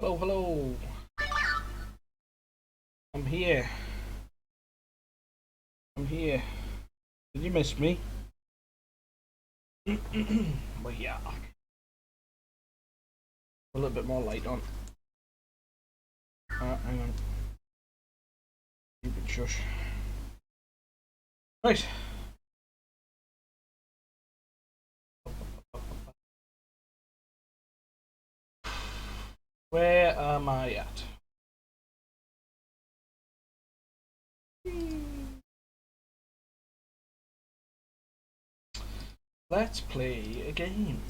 Hello, hello. I'm here. I'm here. Did you miss me? Well, yeah. A little bit more light on. Hang on. Stupid shush. Right. Where am I at? Let's play a game.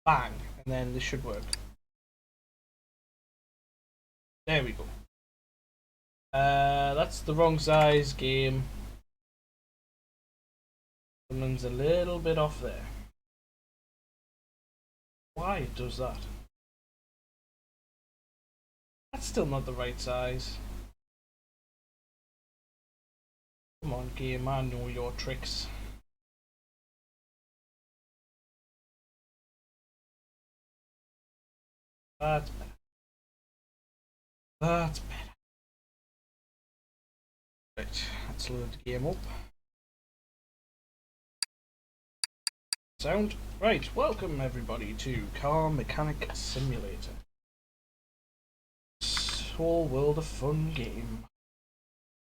Bang. And then this should work. There we go. That's the wrong size game. Someone's a little bit off there. Why it does that? That's still not the right size. Come on, game, I know your tricks. That's better. That's better. Right, let's load the game up. Sound? Right, welcome everybody to Car Mechanic Simulator. This whole world of fun game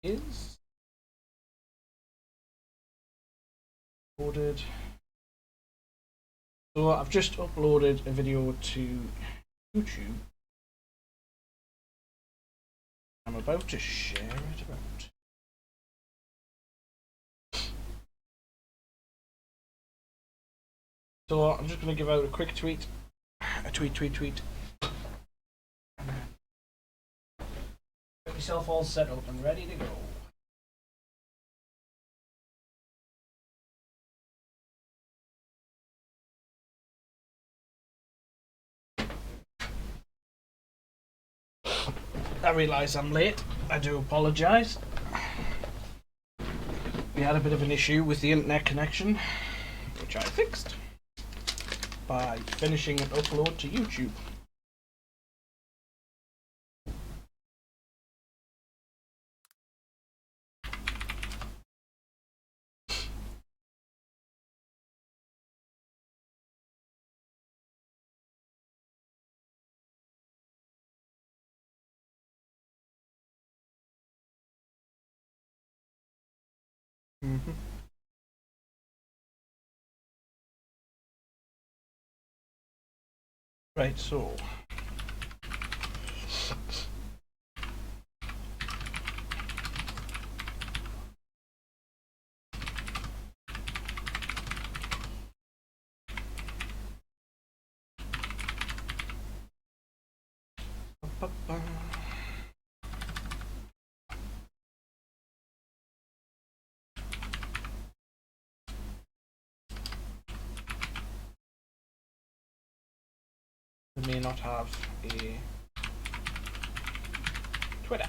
is loaded. So I've just uploaded a video to YouTube. I'm about to share it about. So I'm just going to give out a quick tweet. A tweet. Get myself all set up and ready to go. I realise I'm late. I do apologise. We had a bit of an issue with the internet connection, which I fixed by finishing an upload to YouTube. Mm-hmm. Right, so we may not have a Twitter.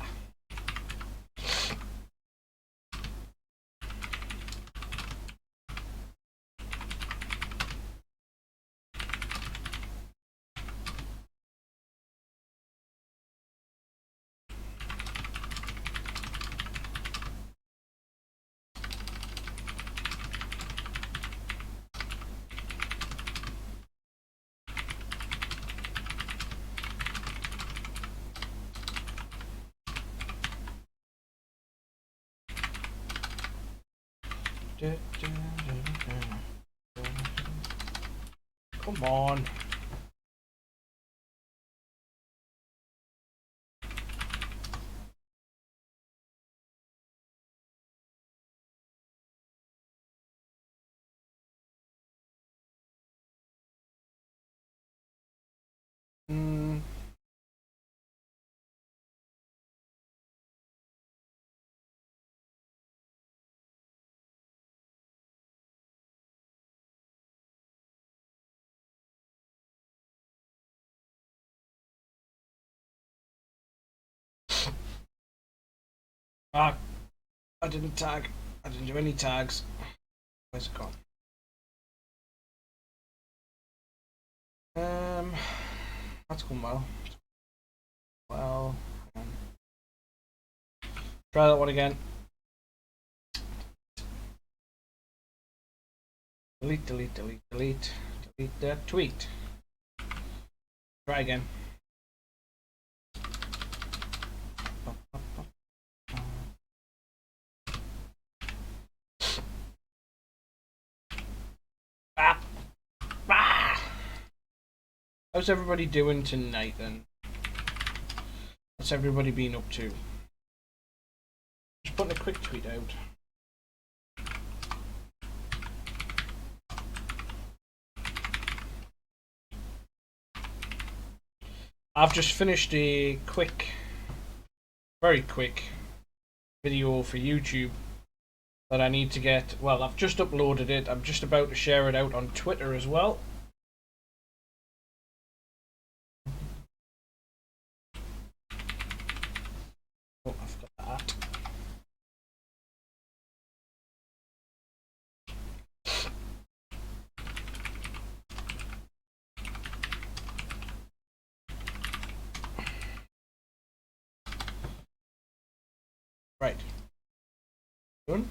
Come on. Mm. Ah, I didn't tag. I didn't do any tags. Where's it gone? That's going well. Well, try that one again. Delete, delete, delete, delete, delete that tweet. Try again. How's everybody doing tonight then? What's everybody been up to? Just putting a quick tweet out. I've just finished a quick, very quick video for YouTube that I need to get. Well, I've just uploaded it. I'm just about to share it out on Twitter as well. Oh, I've got that. Right. Done.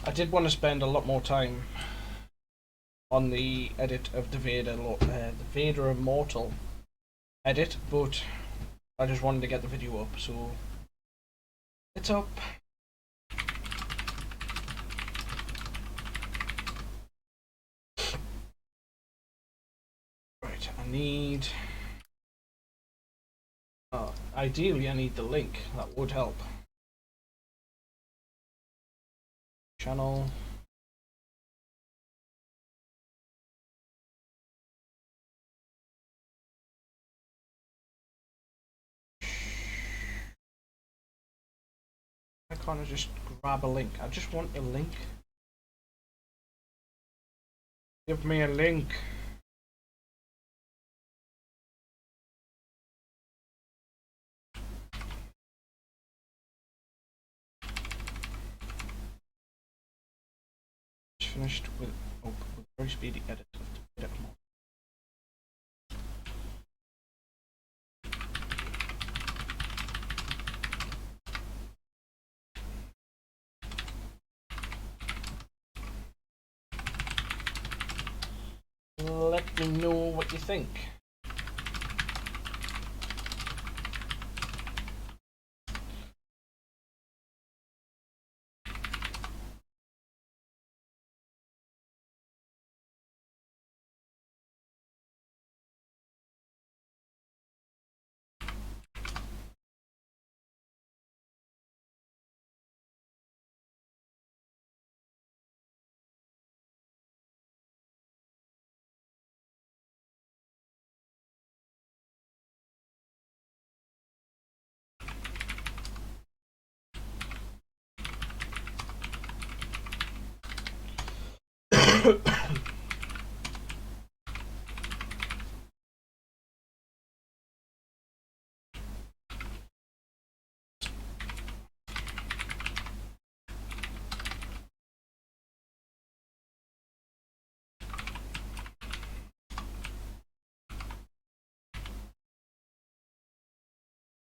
I did want to spend a lot more time on the edit of the Vader Immortal edit, but I just wanted to get the video up, so it's up. Right, I need... ideally I need the link, that would help. Channel. Why can't I just grab a link? I just want a link. Give me a link. Just finished with very speedy edit of the edit mode. Let me know what you think.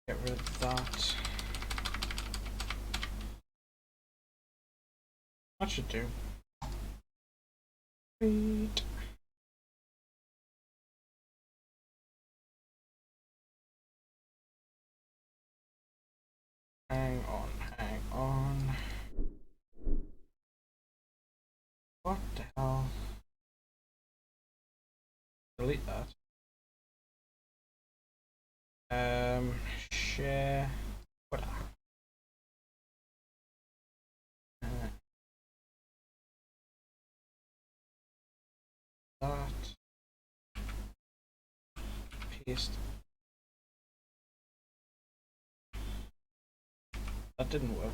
Get rid of that. That should do. Wait. Hang on, hang on. What the hell? Delete that. Share. What? That. Paste. That didn't work.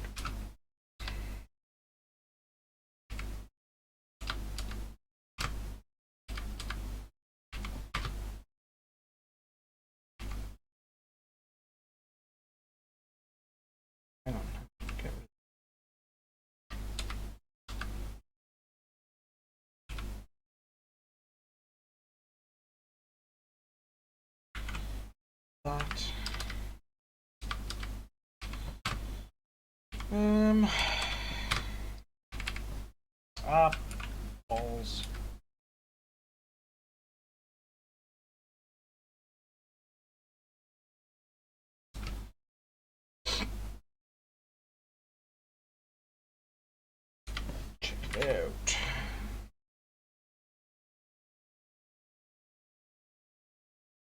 that. Balls. Check it out.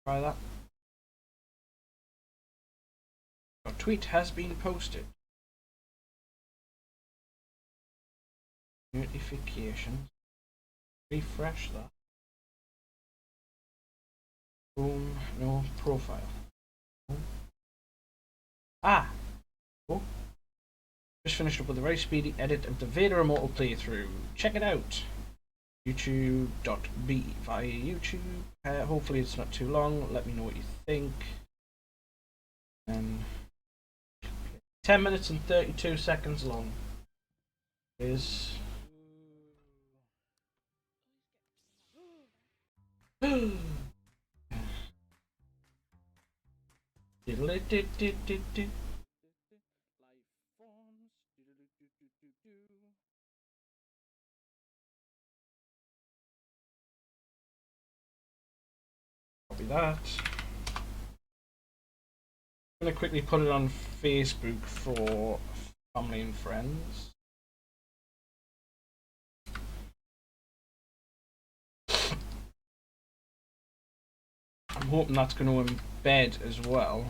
Try that. A tweet has been posted. Notifications. Refresh that. Boom. No profile. Boom. Ah! Oh. Just finished up with a very speedy edit of the Vader Immortal playthrough. Check it out. YouTube.b via YouTube. Hopefully it's not too long. Let me know what you think. And 10 minutes and 32 seconds long. Is copy that. I'm going to quickly put it on Facebook for family and friends. I'm hoping that's going to embed as well.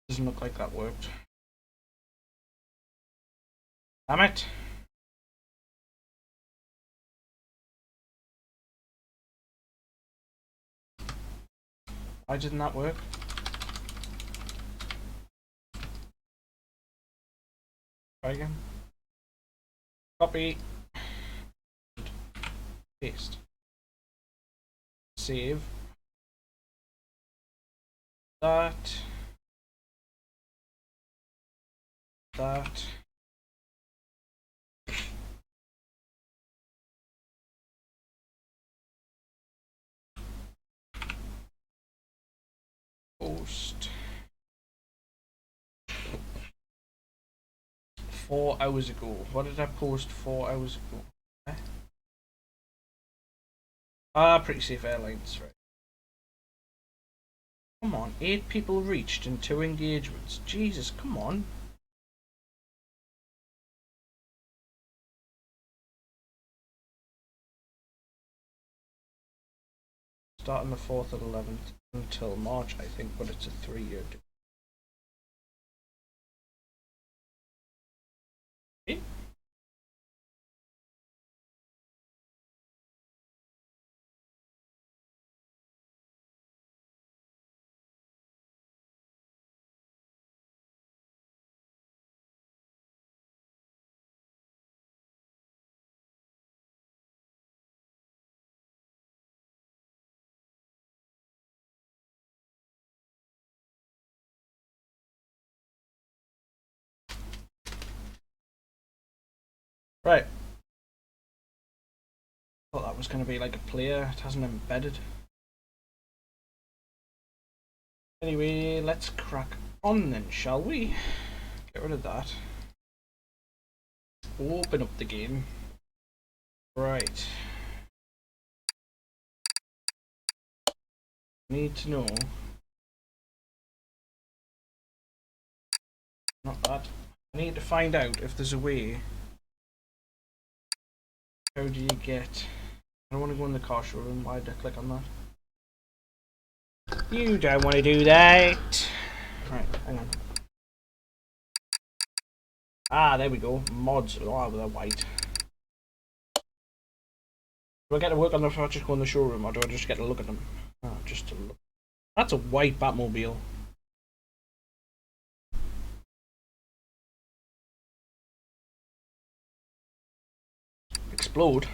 Doesn't look like that worked. Damn it! Why didn't that work? Try again. Copy. Paste. Save. That. That. Post. 4 hours ago. What did I post 4 hours ago? Pretty safe airlines, right? Come on, 8 people reached in 2 engagements. Jesus, come on. Starting the 4th and 11th until March, I think, but it's a 3-year deal. Okay. Right. Thought that was going to be like a player. It hasn't embedded. Anyway, let's crack on then, shall we? Get rid of that. Open up the game. Right. Need to know. Not that. I need to find out if there's a way. How do you get... I don't want to go in the car showroom. Why did I click on that? You don't want to do that. Right, hang on. Ah, there we go. Mods. Oh, they're white. Do I get to work on them if I just go in the showroom, or do I just get to look at them? Oh, just to look. That's a white Batmobile. Explode.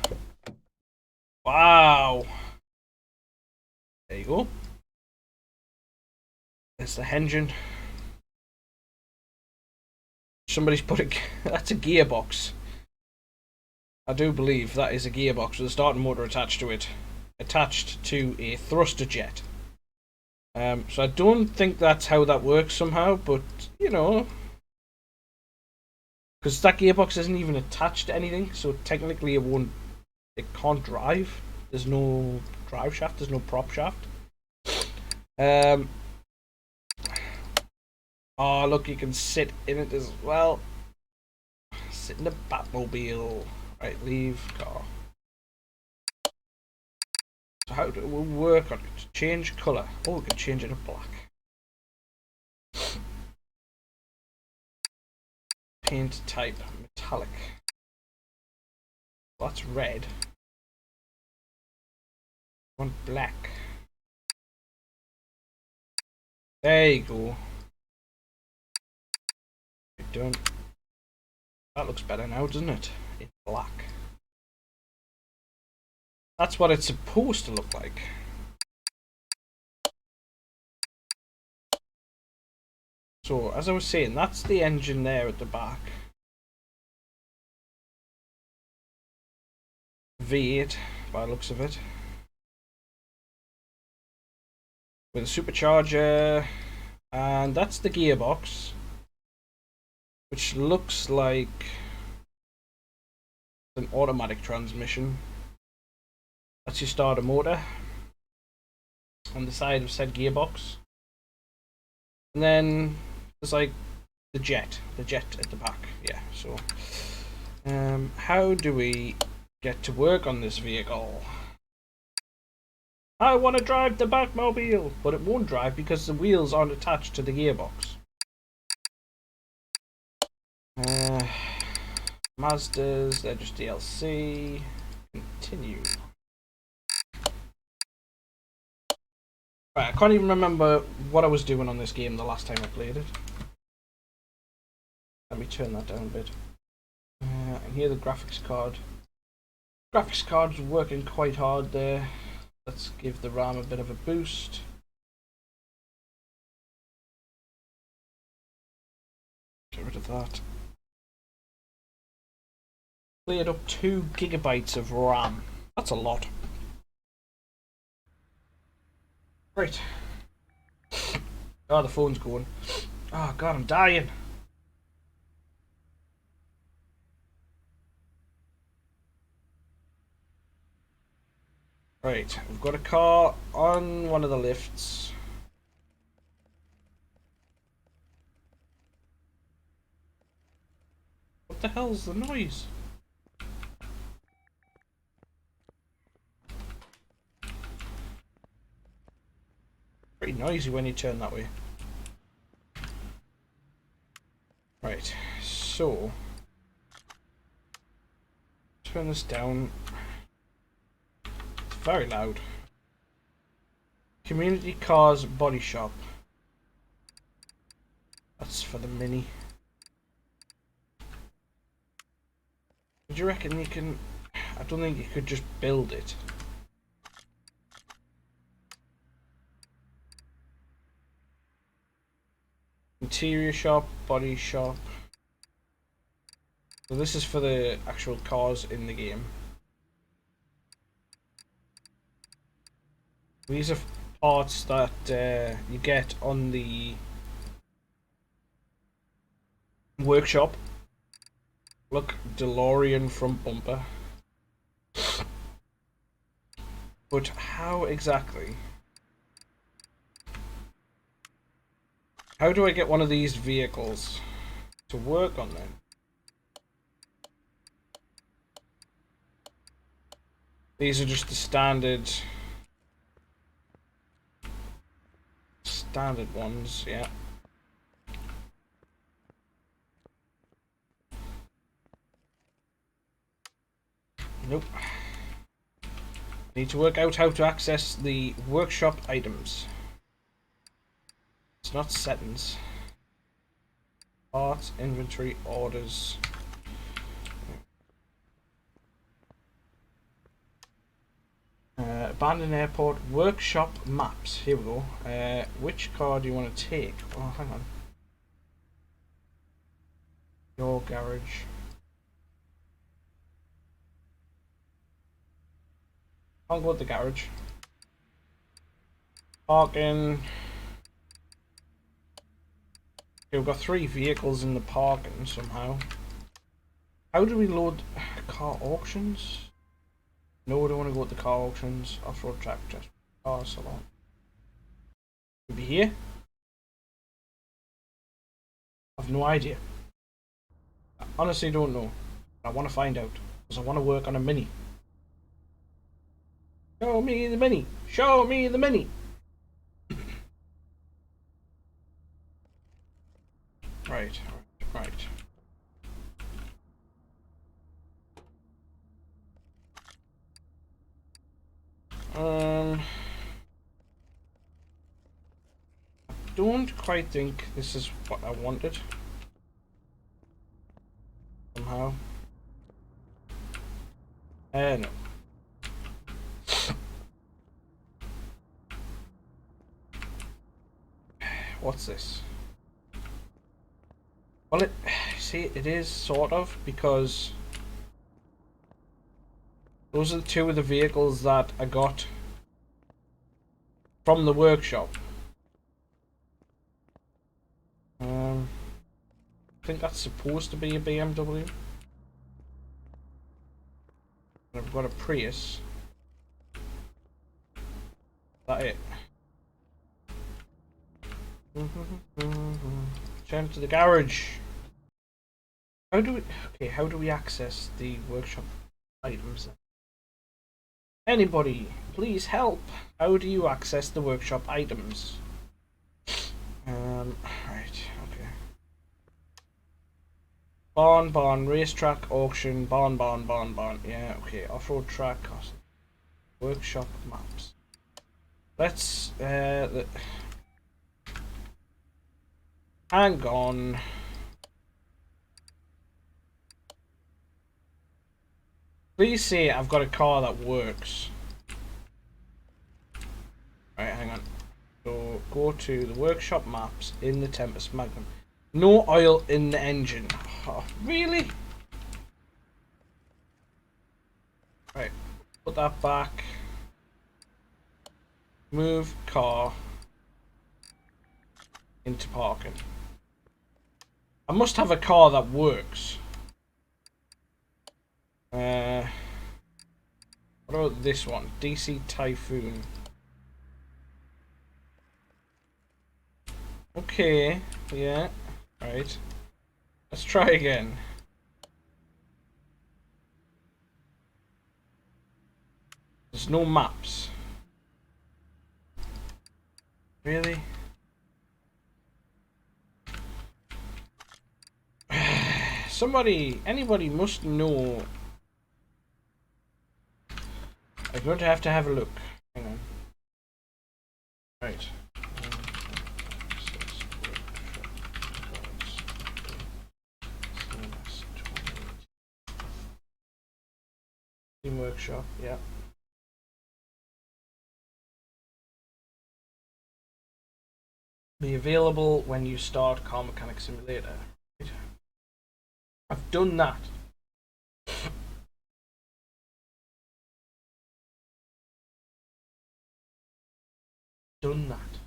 Wow. There you go. There's the engine. somebody's put a that's a gearbox. I do believe that is a gearbox with a starting motor attached to it, attached to a thruster jet. So I don't think that's how that works somehow, but you know, because that gearbox isn't even attached to anything, so technically it can't drive. There's no drive shaft, there's no prop shaft. Oh look, you can sit in it as well. Sit in the Batmobile. Right, leave car. So how do we work on it? Change colour. Oh, we can change it to black. Paint type metallic. That's red. I want black. There you go. Done. That looks better now, doesn't it? It's black. That's what it's supposed to look like. So, as I was saying, that's the engine there at the back. V8, by the looks of it. With a supercharger. And that's the gearbox. Which looks like an automatic transmission. That's your starter motor on the side of said gearbox. And then there's like the jet at the back. Yeah, so how do we get to work on this vehicle? I want to drive the Batmobile, but it won't drive because the wheels aren't attached to the gearbox. Mazdas, they're just DLC. Continue. Right, I can't even remember what I was doing on this game the last time I played it. Let me turn that down a bit. And here the graphics card. Graphics card's working quite hard there. Let's give the RAM a bit of a boost. Get rid of that. Cleared up 2 gigabytes of RAM. That's a lot. Right. Oh, the phone's going. Oh god, I'm dying. Right, we've got a car on one of the lifts. What the hell's the noise? Pretty noisy when you turn that way. Right, so turn this down. It's very loud. Community Cars Body Shop. That's for the Mini. Do you reckon you can... I don't think you could just build it. Interior shop, body shop. So this is for the actual cars in the game. These are parts that you get on the workshop. Look, DeLorean front bumper. But how exactly? How do I get one of these vehicles to work on them? These are just the standard ones, yeah. Nope. Need to work out how to access the workshop items. It's not settings. Parts, inventory, orders. Abandoned airport, workshop maps. Here we go. Which car do you want to take? Oh, hang on. Your garage. I'll go with the garage. Parking. Okay, we've got 3 vehicles in the parking somehow. How do we load car auctions? No, I don't want to go with the car auctions. Off-road track test. Car salon. Could be here. I've no idea. I honestly don't know. I want to find out because I want to work on a mini. Show me the mini. Show me the mini. Right. Don't quite think this is what I wanted. Somehow. No. What's this? Well, see, it is sort of, because those are 2 of the vehicles that I got from the workshop. I think that's supposed to be a BMW. And I've got a Prius. Is that it? Turn to the garage. How do we access the workshop items? Anybody, please help. How do you access the workshop items? Right, okay. Barn, racetrack, auction, barn. Yeah, okay. Off-road track, cost. Workshop maps. Let's, hang on. Please say I've got a car that works. Right, hang on. So go to the workshop maps in the Tempest Magnum. No oil in the engine. Oh, really? Right, put that back. Move car into parking. I must have a car that works. What about this one? DC Typhoon. Okay, yeah, right. Let's try again. There's no maps. Really? Anybody must know. I'm going to have a look. Hang on. Right. Steam Workshop, yeah. Be available when you start Car Mechanic Simulator. Right. I've done that. Done that.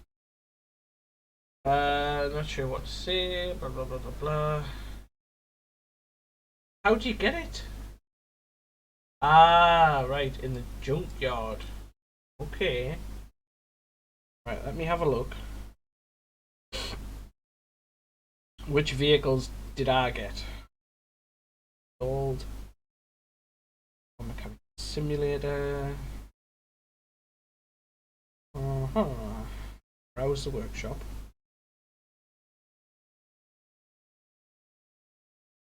Not sure what to say. Blah blah blah blah blah. How do you get it? Ah, right, in the junkyard. Okay. Right, let me have a look. Which vehicles did I get? Old Mechanic Simulator. Browse the workshop.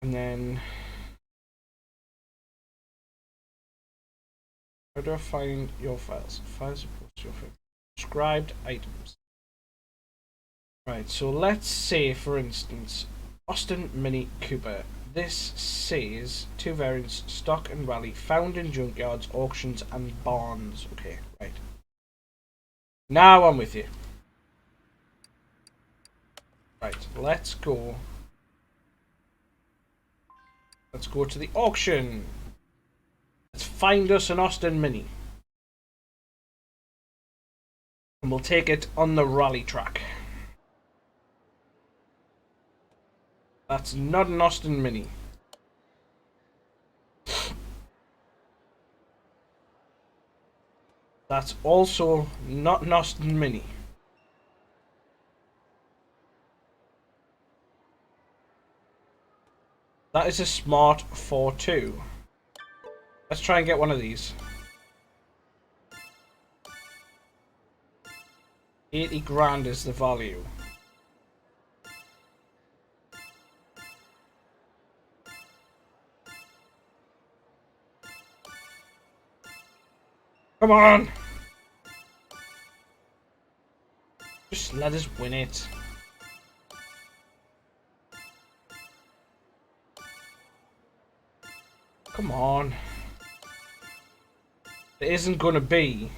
And then how do I find your files? Files report to your favorite. Described items. Right, so let's say, for instance, Austin Mini Cooper. This says 2 variants, stock and rally, found in junkyards, auctions, and barns. Okay, right. Now I'm with you. Right, let's go Let's go to the auction. Let's find us an Austin Mini. And we'll take it on the rally track. That's not an Austin Mini. That's also not an Austin Mini. That is a Smart 4.2. Let's try and get one of these. 80 grand is the value. Come on! Just let us win it. Come on. It isn't gonna be.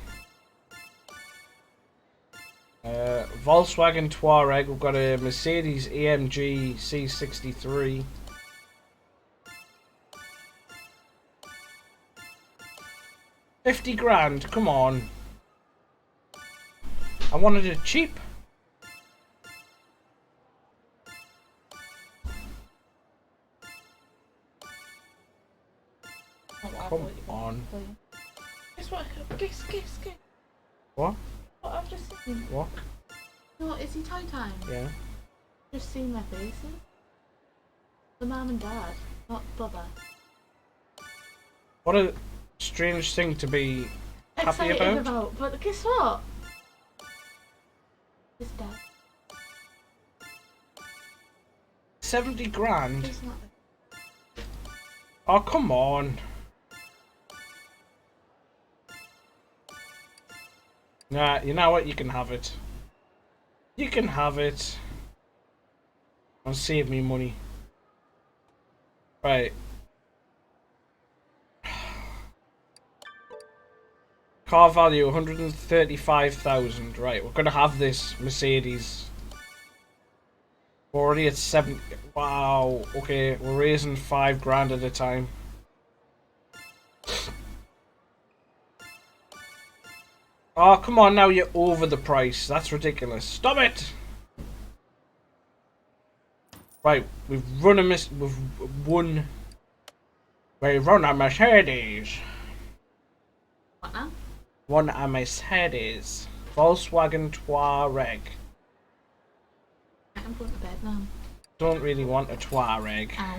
Volkswagen Touareg. We've got a Mercedes AMG C63. $50 grand. Come on. I wanted it cheap. Come on. Guess what? Guess. What? What I've just seen. What? No, is he tie time? Yeah. Just seen their faces. The mum and dad, not brother. What a strange thing to be happy about. But guess what? His dad. 70 grand? He's not. Oh, come on. Nah, you know what? You can have it. You can have it. And save me money. Right. Car value 135,000. Right, we're gonna have this Mercedes. We're already at 7. Wow. Okay, we're raising 5 grand at a time. Oh, come on now, you're over the price. That's ridiculous. Stop it! Right, we've run a Mercedes. What now? Won a Mercedes. Volkswagen Touareg. I'm going to bed now. Don't really want a Touareg. Ow.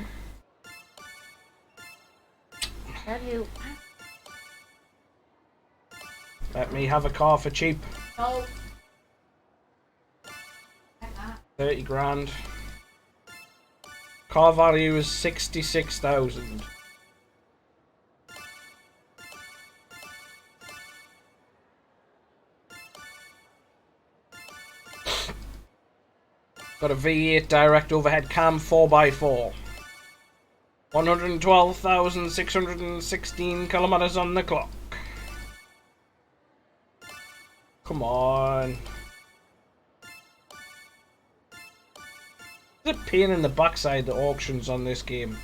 Tell you. Let me have a car for cheap. No. Like that. 30 grand. Car value is 66,000. Got a V8 direct overhead cam 4x4. 112,616 kilometers on the clock. Come on. It's a pain in the backside, the auctions on this game.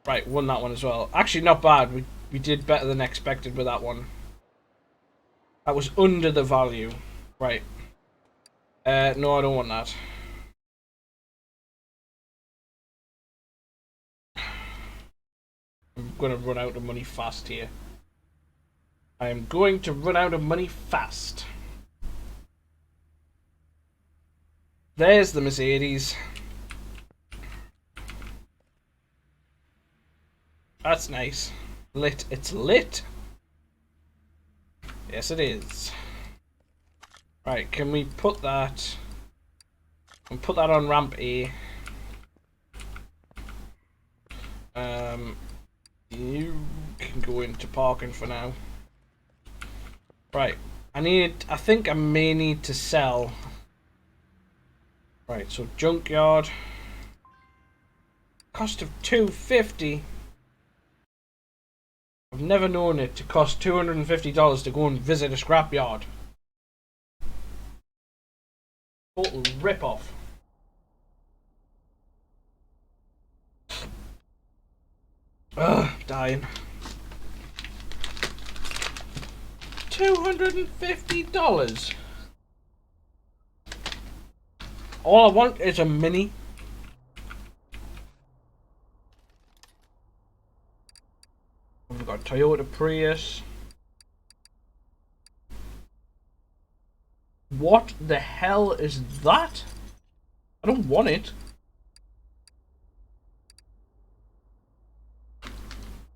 Right, won that one as well. Actually, not bad. We did better than expected with that one. That was under the value. Right. No, I don't want that. I'm going to run out of money fast here. I am going to run out of money fast. There's the Mercedes. That's nice. Lit. It's lit. Yes, it is. Right, can we put that... and put that on ramp A. You can go into parking for now. Right, I think I may need to sell. Right, so junkyard. Cost of $250. I've never known it to cost $250 to go and visit a scrapyard. Total rip-off. Ugh, dying. $250. All I want is a mini. We've got Toyota Prius. What the hell is that? I don't want it.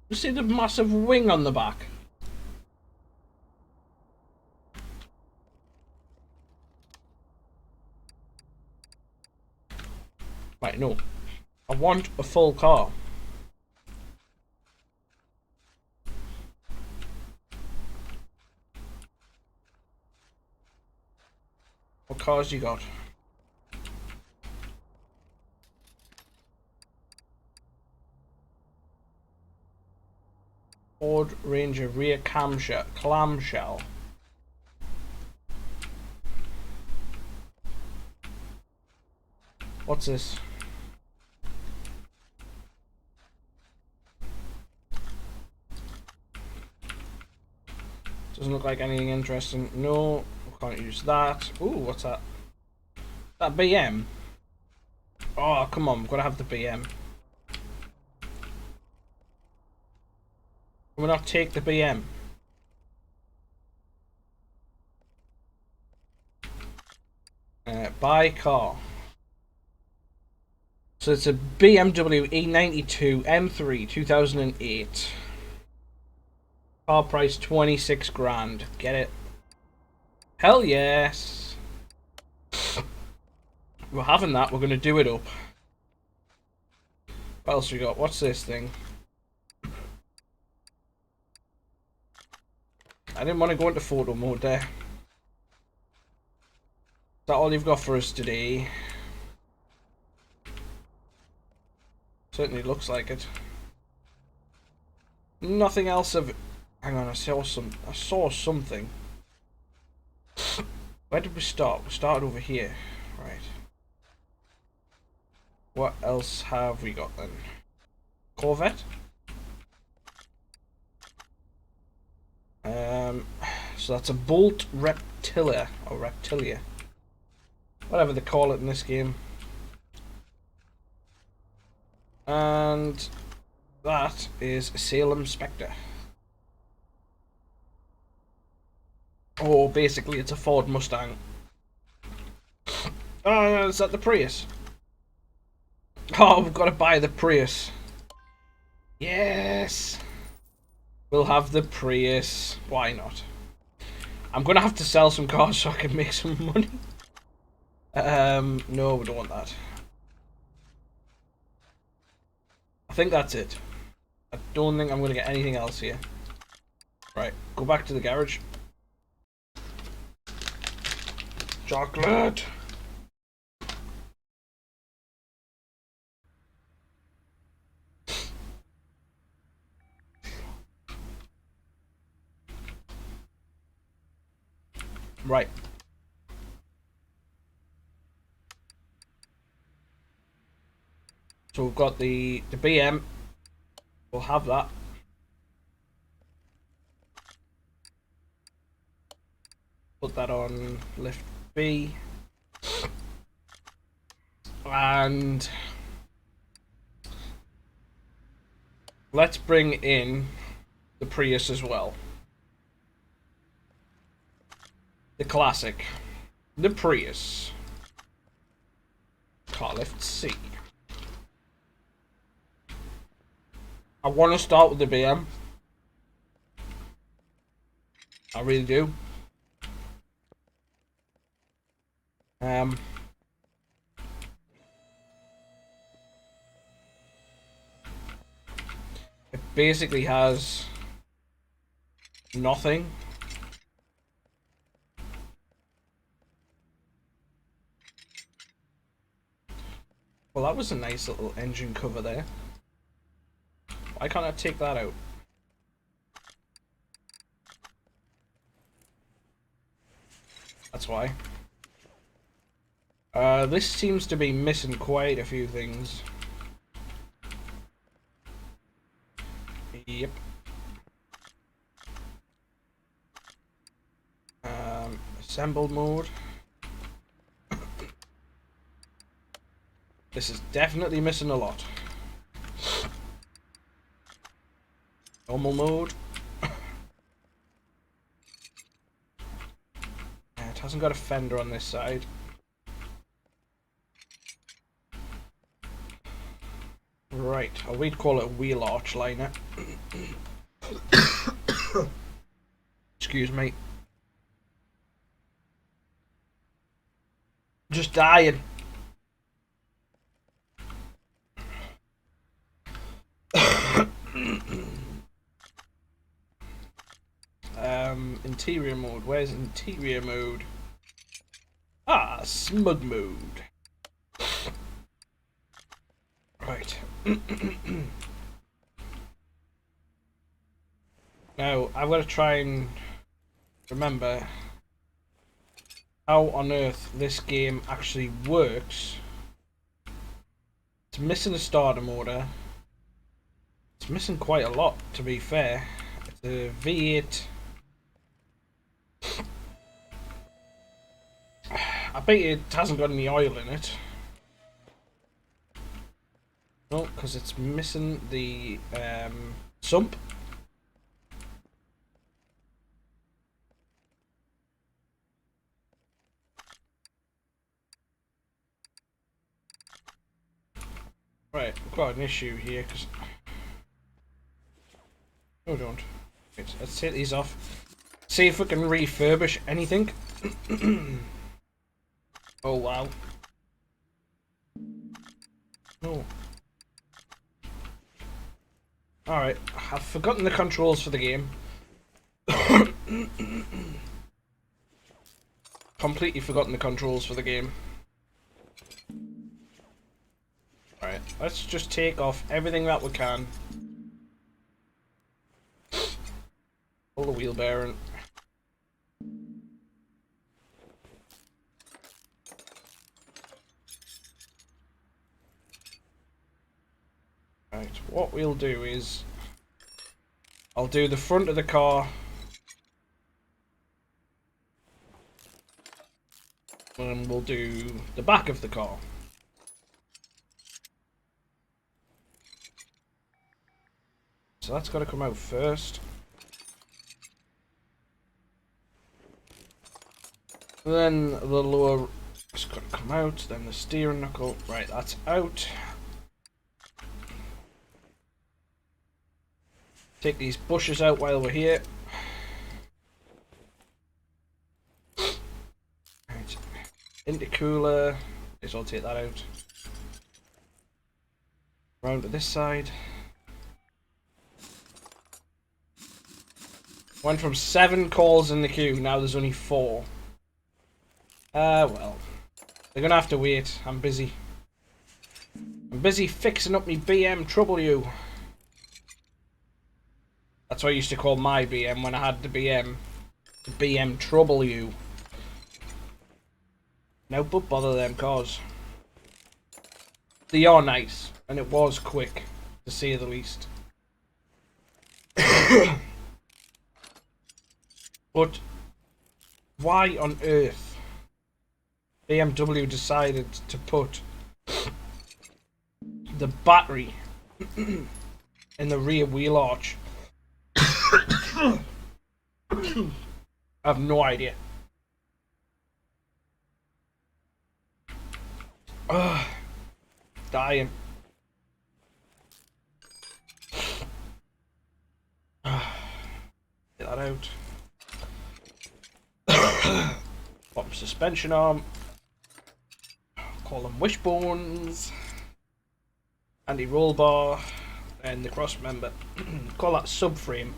You see the massive wing on the back? Right, no. I want a full car. What cars you got? Ford Ranger rear clamshell. What's this? Doesn't look like anything interesting. No, we can't use that. Ooh, what's that? That BM? Oh, come on, we've got to have the BM. Can we not take the BM? Buy car. So it's a BMW E92 M3 2008. Car price 26 grand. Get it? Hell yes. We're having that. We're going to do it up. What else we got? What's this thing? I didn't want to go into photo mode there. Is that all you've got for us today? Certainly looks like it. Nothing else of... Hang on, I saw something. Where did we start? We started over here. Right. What else have we got then? Corvette? So that's a Bolt Reptilia, or Reptilia. Whatever they call it in this game. And that is Salem Spectre. Oh, basically it's a Ford Mustang. Oh, is that the Prius? Oh, we've got to buy the Prius. Yes! We'll have the Prius. Why not? I'm going to have to sell some cars so I can make some money. No, we don't want that. I think that's it. I don't think I'm going to get anything else here. Right, go back to the garage. Chocolate! Right. So we've got the BM. We'll have that. Put that on lift B. And let's bring in the Prius as well. The classic. The Prius. Car lift C. I want to start with the BM. I really do. It basically has nothing. Well, that was a nice little engine cover there. Why can't I take that out? That's why. This seems to be missing quite a few things. Yep. Assemble mode. This is definitely missing a lot. Normal mode. It hasn't got a fender on this side. Right, we'd call it a wheel arch liner. Excuse me. Just dying. Interior mode. Where's interior mode? Ah, smug mode. Right. Now, I've got to try and remember how on earth this game actually works. It's missing a starter motor. It's missing quite a lot, to be fair. It's a V8. I bet it hasn't got any oil in it. No, because it's missing the sump. Right, we've got an issue here because. No, don't. Right, let's take these off. See if we can refurbish anything. Oh wow. No. Alright, I've forgotten the controls for the game. Completely forgotten the controls for the game. Alright, let's just take off everything that we can. Pull the wheel bearing. Right, what we'll do is I'll do the front of the car and we'll do the back of the car. So that's got to come out first. Then the lower is got to come out, then the steering knuckle. Right, that's out. Take these bushes out while we're here. Right. Intercooler. Guess I'll take that out. Round to this side. Went from 7 calls in the queue, now there's only 4. Well. They're gonna have to wait. I'm busy. I'm busy fixing up me BMW. That's what I used to call my BM when I had the BM. The BMW. No, but bother them cars. They are nice, and it was quick, to say the least. But why on earth BMW decided to put the battery in the rear wheel arch? I have no idea. Dying. Get that out. Bottom suspension arm. Call them wishbones. Anti-roll bar. And the cross member. Call that subframe.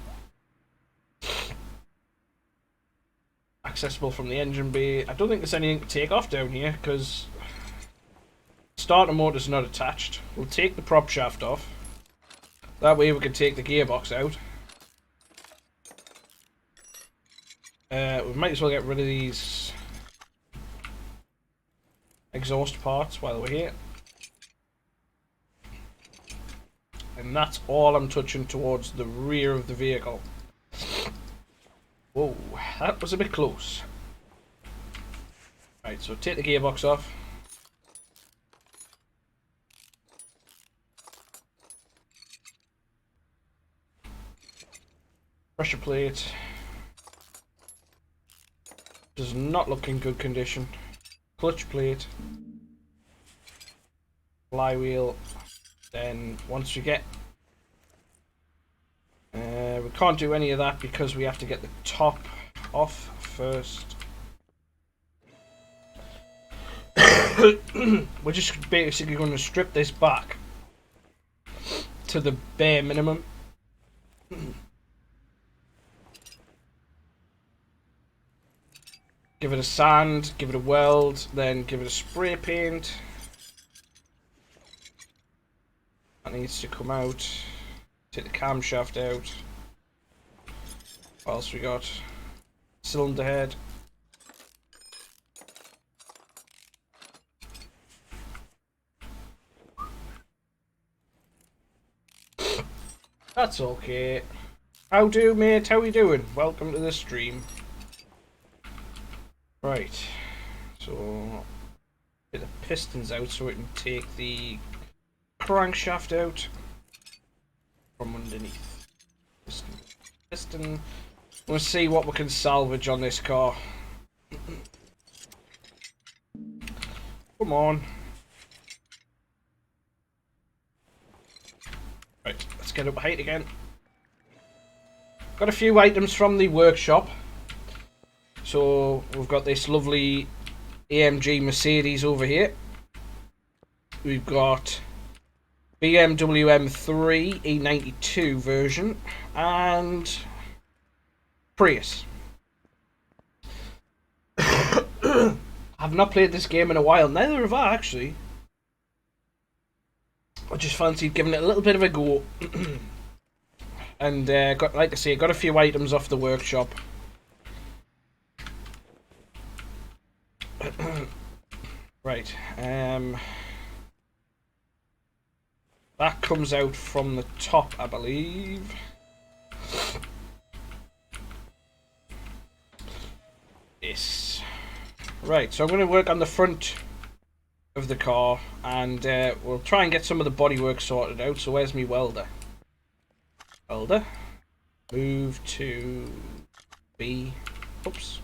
Accessible from the engine bay. I don't think there's anything to take off down here because starter motor's not attached. We'll take the prop shaft off. That way we can take the gearbox out. We might as well get rid of these exhaust parts while we're here. And that's all I'm touching towards the rear of the vehicle. Whoa, that was a bit close. Right, so take the gearbox off. Pressure plate. Does not look in good condition. Clutch plate. Flywheel. Then once we get... we can't do any of that because we have to get the top off first. We're just basically going to strip this back to the bare minimum. Give it a sand, give it a weld, then give it a spray paint. That needs to come out. Take the camshaft out. What else we got? Cylinder head. That's okay. How do, mate? How we doing? Welcome to the stream. Right, so get the pistons out so we can take the crankshaft out from underneath. Piston. We'll see what we can salvage on this car. Come on. Right, let's get up height again. Got a few items from the workshop. So we've got this lovely AMG Mercedes over here. We've got BMW M3 E92 version and Prius. I've not played this game in a while, neither have I actually. I just fancied giving it a little bit of a go. And got, like I say, got a few items off the workshop. Right, that comes out from the top, I believe. Yes. Right, so I'm going to work on the front of the car, and we'll try and get some of the bodywork sorted out. So where's me welder? Welder. Move to B. Oops.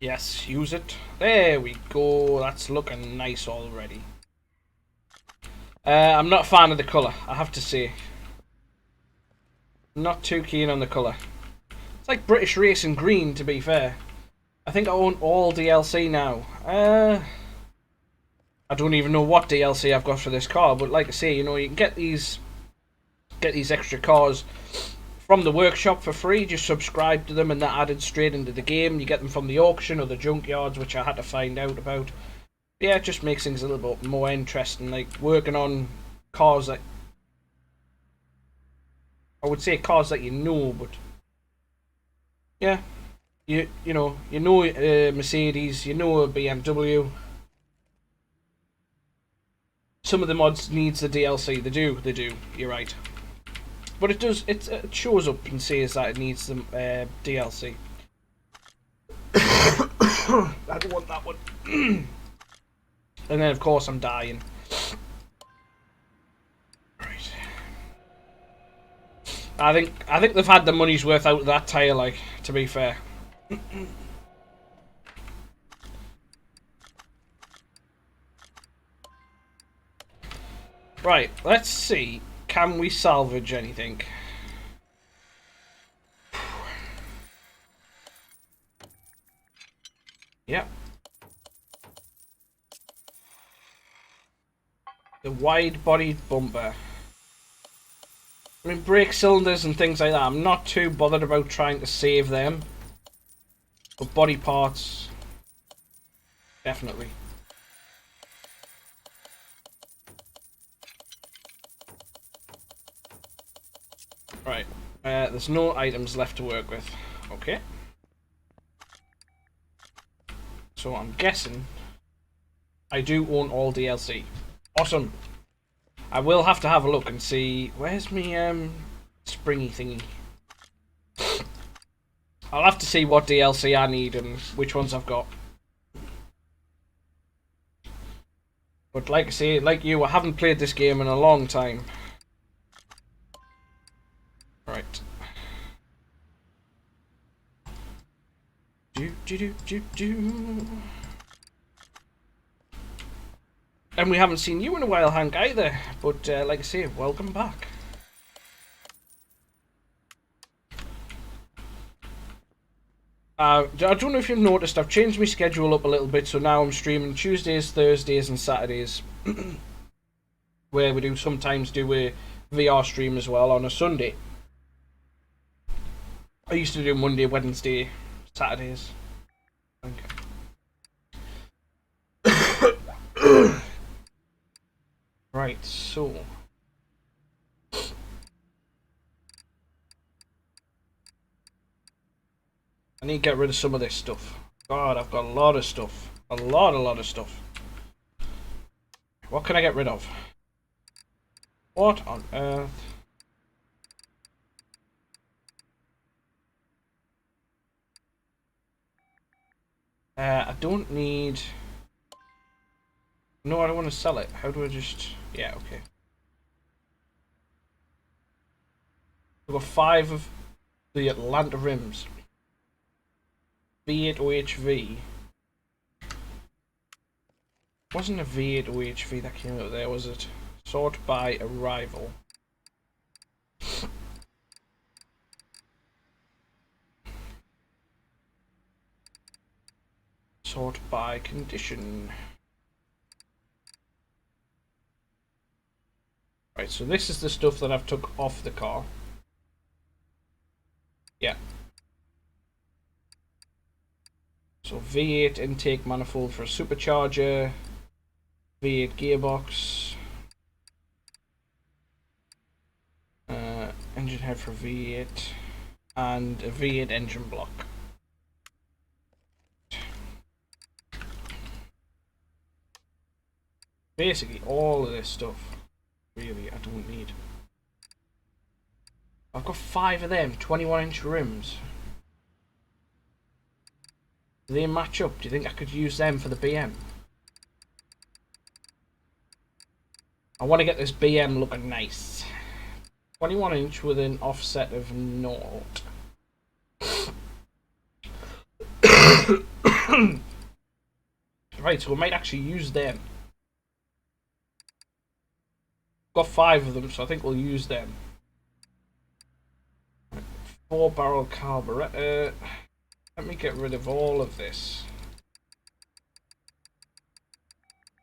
Yes, use it. There we go. That's looking nice already. I'm not a fan of the colour, I have to say. Not too keen on the colour. It's like British Racing Green, to be fair. I think I own all DLC now. I don't even know what DLC I've got for this car, but like I say, you know, you can get these extra cars from the workshop for free. Just subscribe to them and they're added straight into the game. You get them from the auction or the junkyards, which I had to find out about. Yeah, it just makes things a little bit more interesting, like working on cars that I would say cars that you know, but yeah, you know Mercedes, you know a BMW. Some of the mods needs the DLC. They do. You're right. But it does. It shows up and says that it needs the DLC. I don't want that one. And then of course I'm dying. Right. I think they've had the money's worth out of that tyre. Like, to be fair. Right. Let's see. Can we salvage anything? Yep. The wide-bodied bumper. I mean, brake cylinders and things like that, I'm not too bothered about trying to save them. But body parts, definitely. Right, there's no items left to work with. Okay. So I'm guessing I do own all DLC. Awesome. I will have to have a look and see where's me springy thingy. I'll have to see what DLC I need and which ones I've got. But like I say, like you, I haven't played this game in a long time. Right. And we haven't seen you in a while, Hank, either. But like I say, welcome back. I don't know if you've noticed, I've changed my schedule up a little bit, so now I'm streaming Tuesdays, Thursdays and Saturdays. Where we do sometimes do a VR stream as well on a Sunday. I used to do Monday, Wednesday, Saturdays. Right, so... I need to get rid of some of this stuff. God, I've got a lot of stuff. A lot of stuff. What can I get rid of? What on earth? I don't need... No, I don't want to sell it. How do I just... Yeah, okay. We've got 5 of the Atlanta rims. V8 OHV. Wasn't a V8 OHV that came out there, was it? Sort by arrival. Sort by condition. Right, so this is the stuff that I've took off the car. Yeah. So V8 intake manifold for a supercharger, V8 gearbox, engine head for V8, and a V8 engine block. Basically all of this stuff, really, I don't need. I've got 5 of them, 21-inch rims. Do they match up? Do you think I could use them for the BM? I want to get this BM looking nice. 21-inch with an offset of 0. Right, so we might actually use them. Got 5 of them, so I think we'll use them. 4-barrel carburetor. Let me get rid of all of this.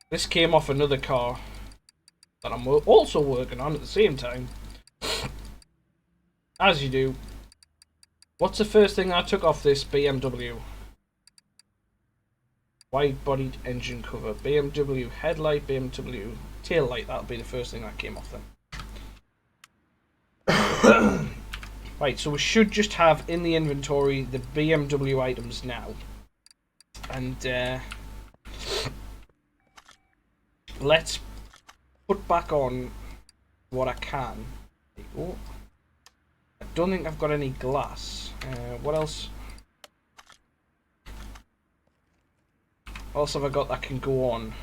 This came off another car that I'm also working on at the same time. As you do. What's the first thing I took off this BMW? Wide-bodied engine cover. BMW headlight, BMW tail light. That'll be the first thing that came off then. Right, so we should just have in the inventory the BMW items now. And let's put back on what I can. Oh, I don't think I've got any glass. What else? What else have I got that can go on?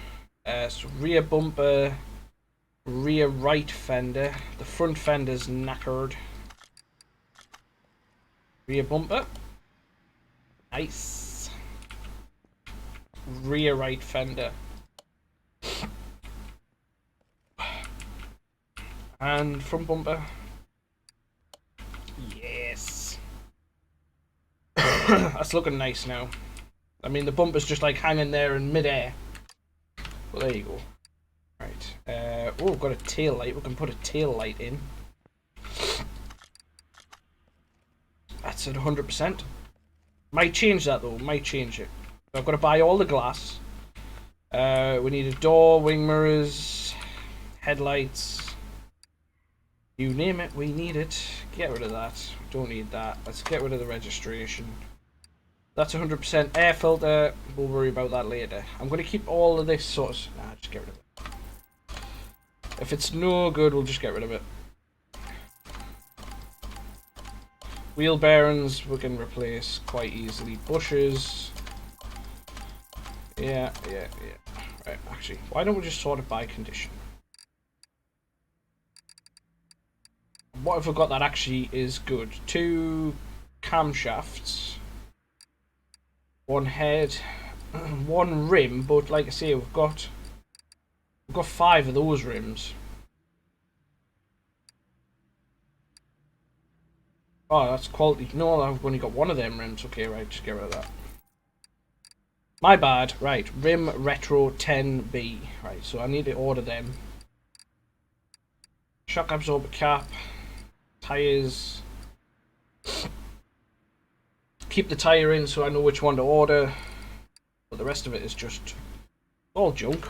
So rear bumper, rear right fender. The front fender's knackered. Rear bumper. Nice. Rear right fender. And front bumper. Yes. That's looking nice now. I mean, the bumper's just like hanging there in mid-air. Well, there you go. Right. Oh, we've got a tail light. We can put a tail light in. That's at 100%. Might change that though. Might change it. So I've got to buy all the glass. We need a door, wing mirrors, headlights. You name it, we need it. Get rid of that. Don't need that. Let's get rid of the registration. That's 100% air filter. We'll worry about that later. I'm going to keep all of this sort of... Nah, just get rid of it. If it's no good, we'll just get rid of it. Wheel bearings we can replace quite easily. Bushes. Yeah. Right, actually, why don't we just sort it by condition? What have we got that actually is good? 2 camshafts. 1 head. 1 rim, but like I say, we've got 5 of those rims. Oh, that's quality. No, I've only got 1 of them rims. Okay, right, just get rid of that. My bad. Right, rim retro 10B. Right, so I need to order them. Shock absorber cap. Tires. Keep the tire in so I know which one to order. But the rest of it is just all junk.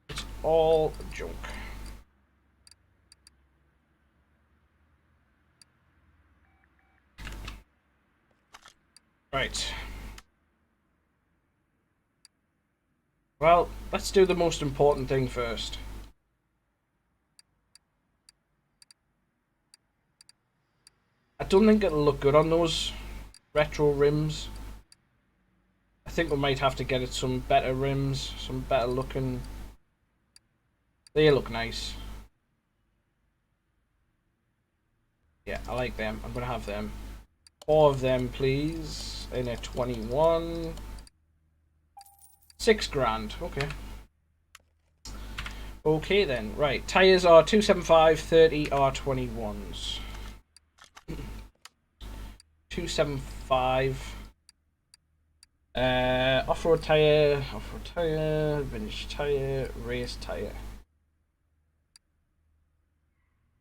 It's all junk. Right. Well, let's do the most important thing first. I don't think it'll look good on those retro rims. I think we might have to get it some better rims, some better looking. They look nice. Yeah, I like them. I'm gonna have them. 4 of them, please. In a 21. 6 grand. Okay. Okay then. Right. Tires are 275, 30 R21s. 275. Off-road tire, vintage tire, race tire.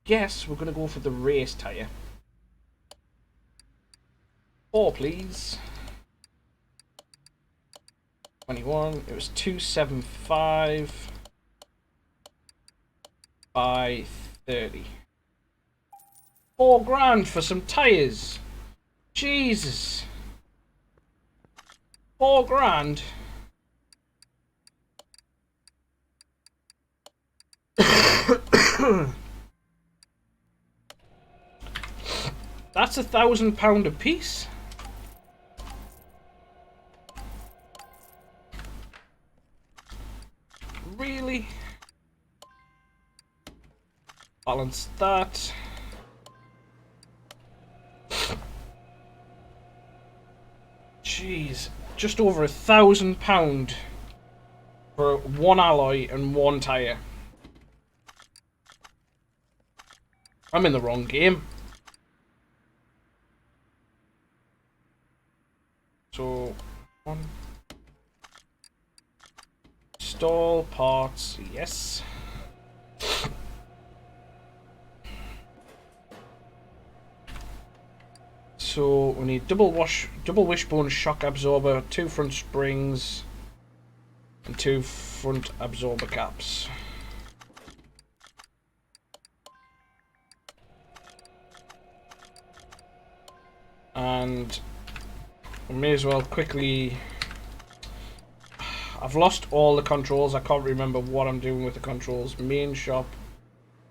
Yes, we're gonna go for the race tire. 4, please. 21. It was 275 by 30. 4 grand for some tires. Jesus. 4 grand. That's £1,000 a piece. Really? Balance that. Jeez, just over £1,000 for 1 alloy and 1 tyre. I'm in the wrong game. So, 1. Install parts, yes. So we need double wishbone shock absorber, 2 front springs, and 2 front absorber caps. And we may as well quickly... I've lost all the controls. I can't remember what I'm doing with the controls. Main shop,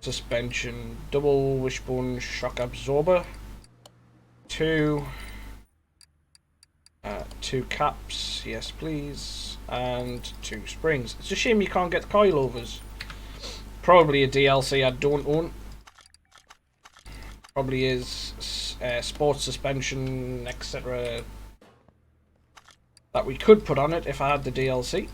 suspension, double wishbone shock absorber, 2 caps, yes please, and 2 springs. It's a shame you can't get the coilovers. Probably a DLC I don't own. Probably is sports suspension, etc. that we could put on it if I had the DLC.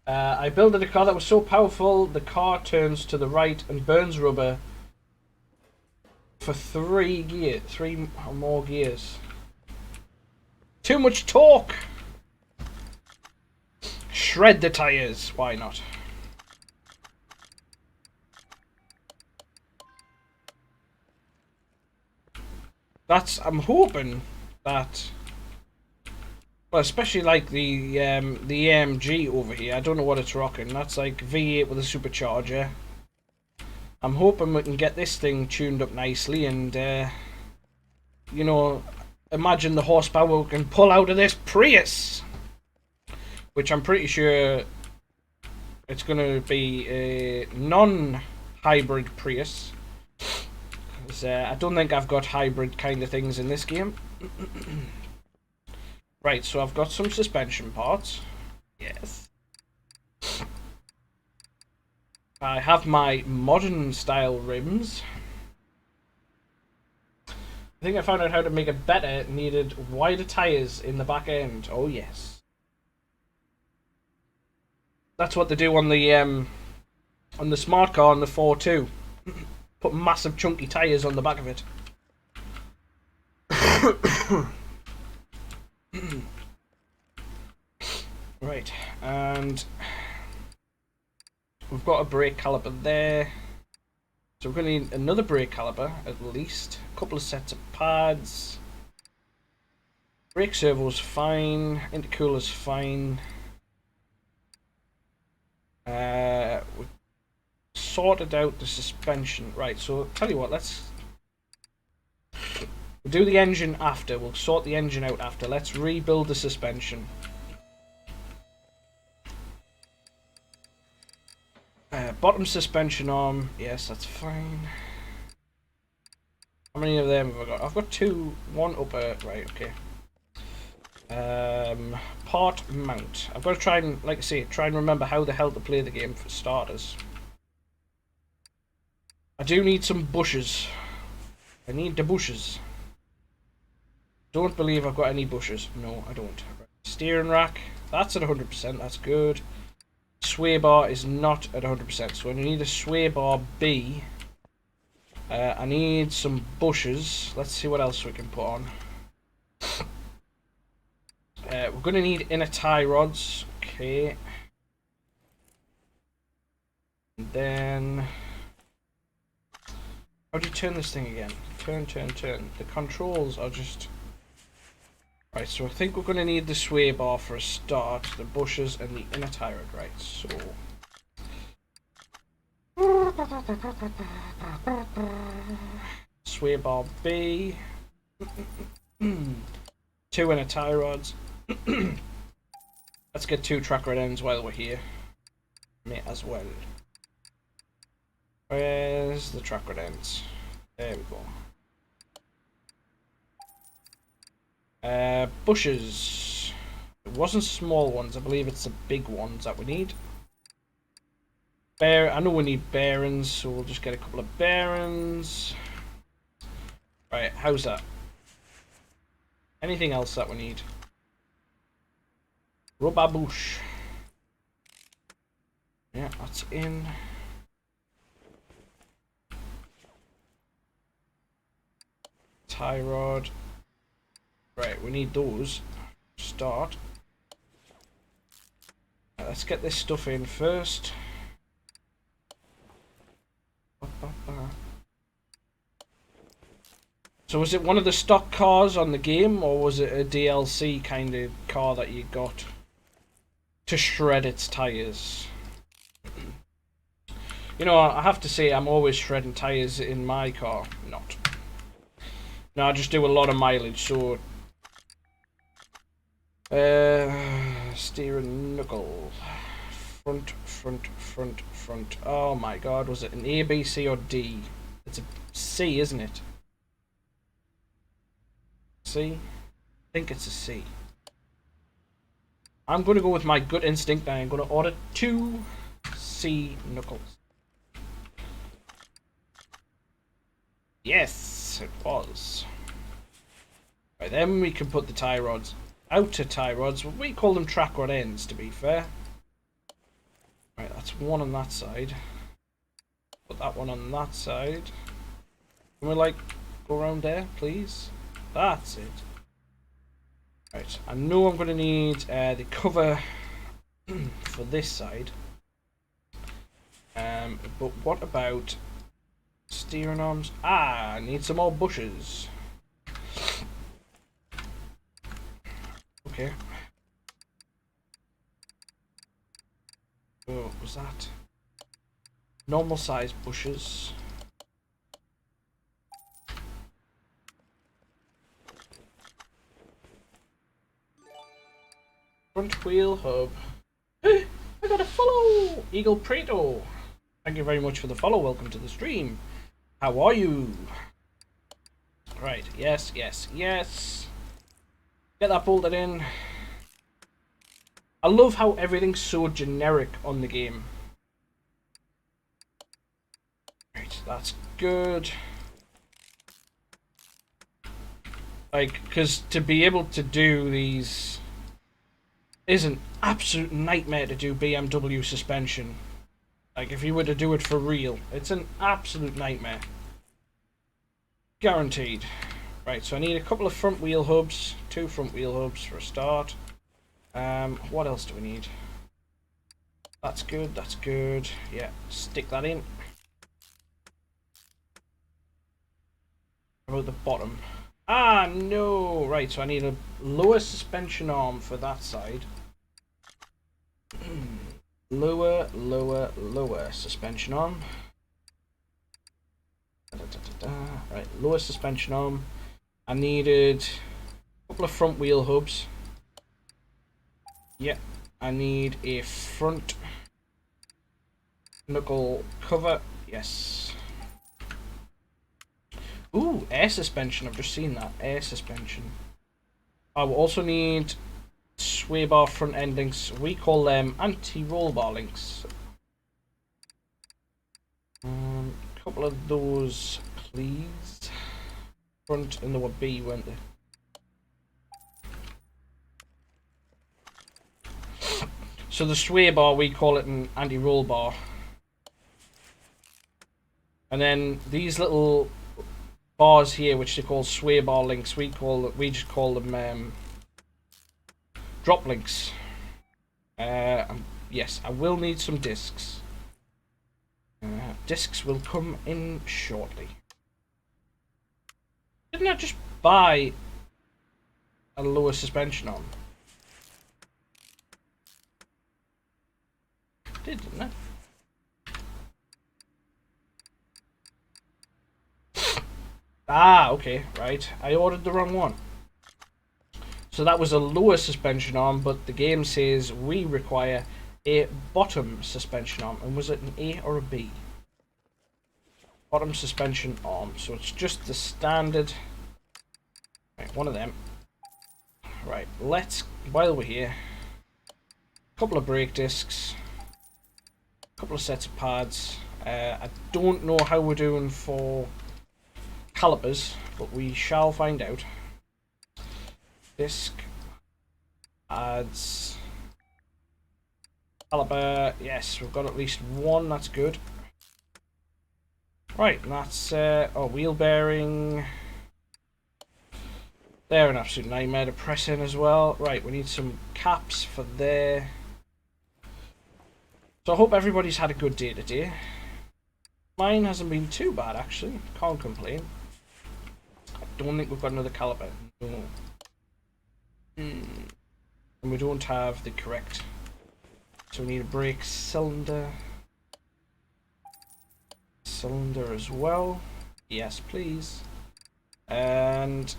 I built a car that was so powerful the car turns to the right and burns rubber for 3 or more gears. Too much torque! Shred the tires, why not? I'm hoping that, well, especially like the AMG over here, I don't know what it's rocking. That's like V8 with a supercharger. I'm hoping we can get this thing tuned up nicely and you know, imagine the horsepower we can pull out of this Prius, which I'm pretty sure it's going to be a non-hybrid Prius. I don't think I've got hybrid kind of things in this game. Right, so I've got some suspension parts. Yes. I have my modern style rims. I think I found out how to make it better. It needed wider tyres in the back end. Oh yes. That's what they do on the smart car on the 4.2. Put massive chunky tyres on the back of it. Right, and we've got a brake caliper there. So we're going to need another brake caliper, at least. A couple of sets of pads. Brake servo's fine. Intercooler's fine. We sorted out the suspension. Right, so tell you what, we'll do the engine after. We'll sort the engine out after. Let's rebuild the suspension. Bottom suspension arm. Yes, that's fine. How many of them have I got? I've got two. One upper. Right, okay. Part mount. I've got to try and, like I say, try and remember how the hell to play the game for starters. I do need some bushes. I need the bushes. Don't believe I've got any bushes. No, I don't. Steering rack. That's at 100%. That's good. Sway bar is not at 100%. So I need a sway bar B. I need some bushes. Let's see what else we can put on. We're going to need inner tie rods. Okay. And then... how do you turn this thing again? Turn, turn, turn. The controls are just... right, so I think we're going to need the sway bar for a start, the bushes and the inner tie rod. Right, so... sway bar B. 2 inner tie rods. Let's get 2 track rod ends while we're here. May as well. Where's the track rod ends? There we go. Bushes. It wasn't small ones. I believe it's the big ones that we need. I know we need bearings, so we'll just get a couple of bearings. Right, how's that? Anything else that we need? Rubber bush. Yeah, that's in. Tie rod. Right, we need those. Start. Right, let's get this stuff in first. So was it one of the stock cars on the game, or was it a DLC kind of car that you got to shred its tyres? You know, I have to say I'm always shredding tyres in my car. Not. No, I just do a lot of mileage, so... steering knuckle. Front, front, front, front. Oh my god, was it an A, B, C, or D? It's a C, isn't it? C? I think it's a C. I'm going to go with my gut instinct and I'm going to order 2 C knuckles. Yes, it was. Right, then we can put the tie rods. Outer tie rods. We call them track rod ends, to be fair. Right, that's one on that side. Put that one on that side. Can we, like, go around there, please? That's it. Right, I know I'm going to need the cover for this side. But what about steering arms? Ah, I need some more bushes. Okay. Oh, what was that? Normal size bushes. Front wheel hub. I got a follow! Eagle Preto. Thank you very much for the follow. Welcome to the stream. How are you? Right, yes, yes, yes. Get that bolted in. I love how everything's so generic on the game. Right, that's good. Like, because to be able to do these is an absolute nightmare to do BMW suspension. Like, if you were to do it for real, it's an absolute nightmare. Guaranteed. Right, so I need a couple of front wheel hubs, 2 front wheel hubs for a start. What else do we need? That's good, that's good. Yeah, stick that in. How about the bottom? Ah, no! Right, so I need a lower suspension arm for that side. Lower suspension arm. Right, lower suspension arm. I needed a couple of front wheel hubs. Yeah, I need a front knuckle cover. Yes. Ooh, air suspension. I've just seen that. Air suspension. I will also need sway bar front end links. We call them anti-roll bar links. A couple of those, please. Front, and there were B, weren't they? So the sway bar, we call it an anti-roll bar. And then these little bars here, which they call sway bar links, we just call them drop links. Yes, I will need some discs. Discs will come in shortly. Didn't I just buy a lower suspension arm? Didn't I? Ah, okay, right. I ordered the wrong one. So that was a lower suspension arm, but the game says we require a bottom suspension arm. And was it an A or a B? Bottom suspension arm. So it's just the standard. Right, one of them. Right, let's, while we're here, a couple of brake discs, a couple of sets of pads. I don't know how we're doing for calipers, but we shall find out. Disc, pads, caliper. Yes, we've got at least one. That's good. Right, and that's wheel bearing. They're an absolute nightmare to press in as well. Right, we need some caps for there. So I hope everybody's had a good day today. Mine hasn't been too bad, actually. Can't complain. I don't think we've got another caliper. No. And we don't have the correct. So we need a brake cylinder. Cylinder as well. Yes, please. And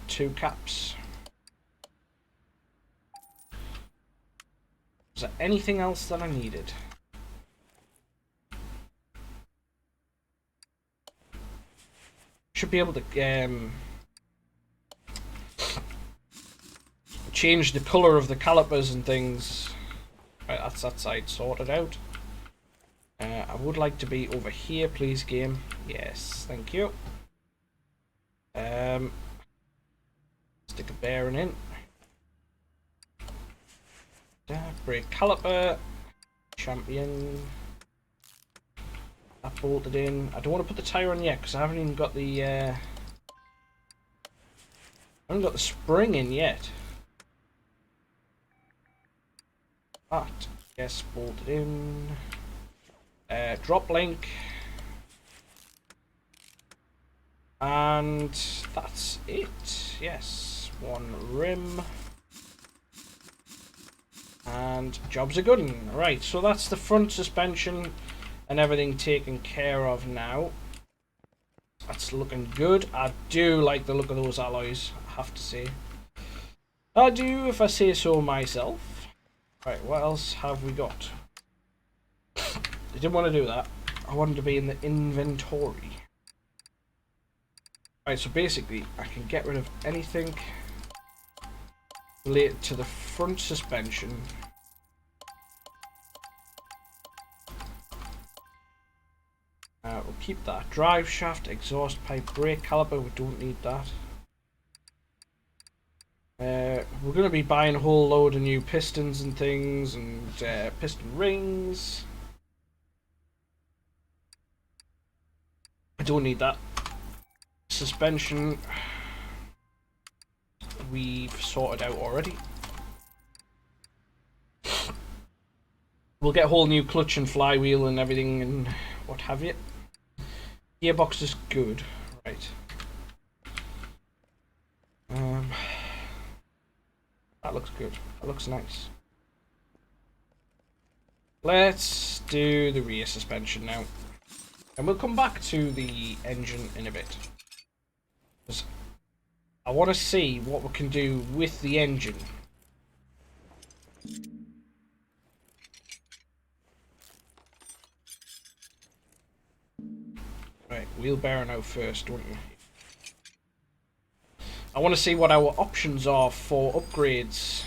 2 caps. Is there anything else that I needed? Should be able to change the colour of the calipers and things. Right, that's that side sorted out. I would like to be over here, please, game. Yes, thank you. Stick a bearing in. Brake caliper. Champion. That bolted in. I don't want to put the tyre on yet because I haven't even got the spring in yet. That, yes, bolted in. Drop link. And that's it. Yes, one rim. And job's a good one. Right, so that's the front suspension and everything taken care of now. That's looking good. I do like the look of those alloys, I have to say. I do, if I say so myself. Right, what else have we got? I didn't want to do that. I wanted to be in the inventory. Right, so basically, I can get rid of anything related to the front suspension. We'll keep that. Drive shaft, exhaust pipe, brake caliper, we don't need that. We're going to be buying a whole load of new pistons and things, and piston rings. I don't need that. Suspension, we've sorted out already. We'll get a whole new clutch and flywheel and everything and what have you. Gearbox is good, right. That looks good. That looks nice. Let's do the rear suspension now. And we'll come back to the engine in a bit. Because I want to see what we can do with the engine. Right, wheelbarrow now first, don't you? I want to see what our options are for upgrades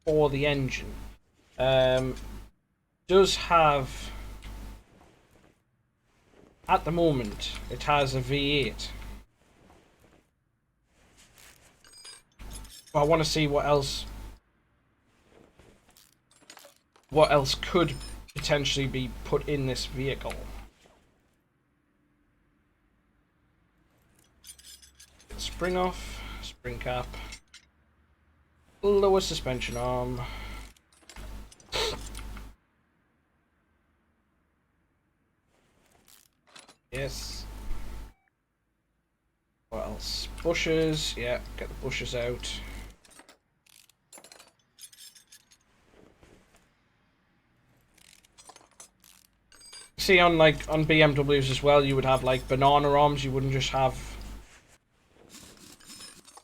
for the engine. Does have, at the moment, it has a V8. But I want to see what else could potentially be put in this vehicle. Spring off, spring cap, lower suspension arm. Yes. What else? Bushes, yeah, get the bushes out. See, on BMWs as well, you would have like banana arms, you wouldn't just have.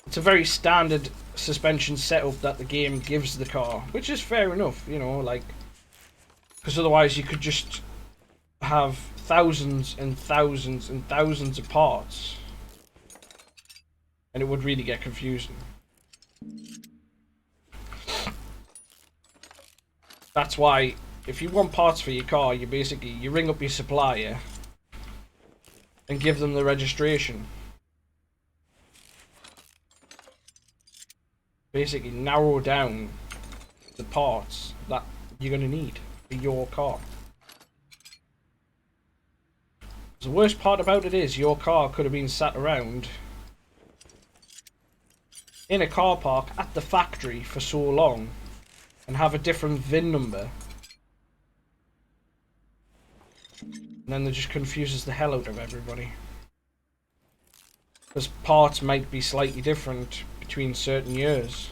It's a very standard suspension setup that the game gives the car, which is fair enough, you know, like, because otherwise you could just have thousands and thousands and thousands of parts, and it would really get confusing. That's why, if you want parts for your car, you ring up your supplier and give them the registration. Basically narrow down the parts that you're going to need for your car. The worst part about it is your car could have been sat around in a car park at the factory for so long and have a different VIN number, and then that just confuses the hell out of everybody. Because parts might be slightly different between certain years.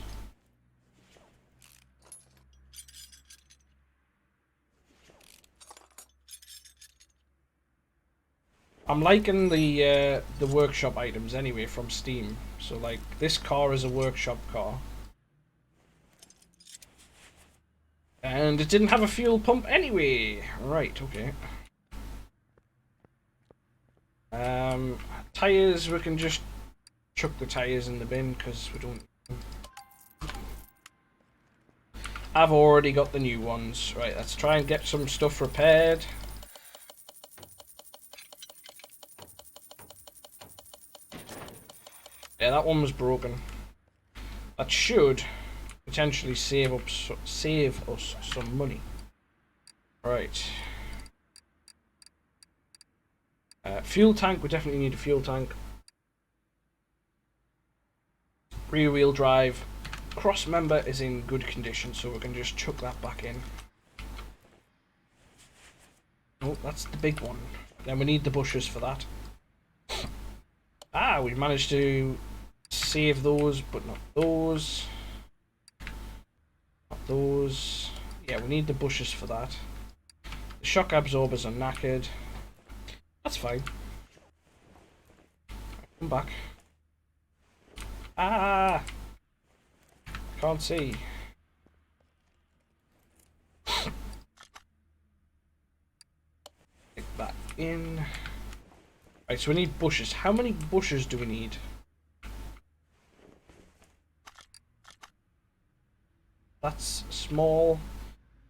I'm liking the workshop items anyway from Steam. So like this car is a workshop car. And it didn't have a fuel pump anyway. Right, okay. Tires, we can just chuck the tires in the bin because we don't. I've already got the new ones. Right, let's try and get some stuff repaired. Yeah, that one was broken. That should potentially save us some money. Right. Fuel tank, we definitely need a fuel tank. Rear wheel drive. Cross member is in good condition, so we can just chuck that back in. Oh, that's the big one. Then we need the bushes for that. Ah, we've managed to save those, but not those. Not those. Yeah, we need the bushes for that. The shock absorbers are knackered. That's fine. Come back. Ah! Can't see. Stick that in. Right, so we need bushes. How many bushes do we need? That's small.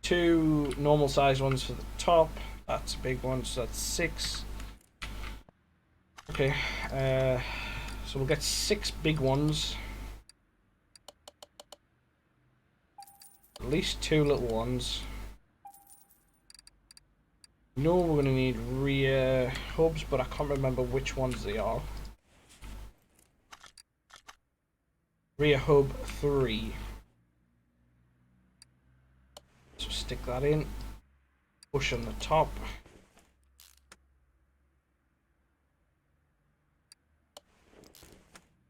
2 normal size ones for the top. That's a big one, so that's 6. Okay, so we'll get 6 big ones. At least 2 little ones. No, we're going to need rear hubs, but I can't remember which ones they are. Rear hub 3. So stick that in. Bush on the top.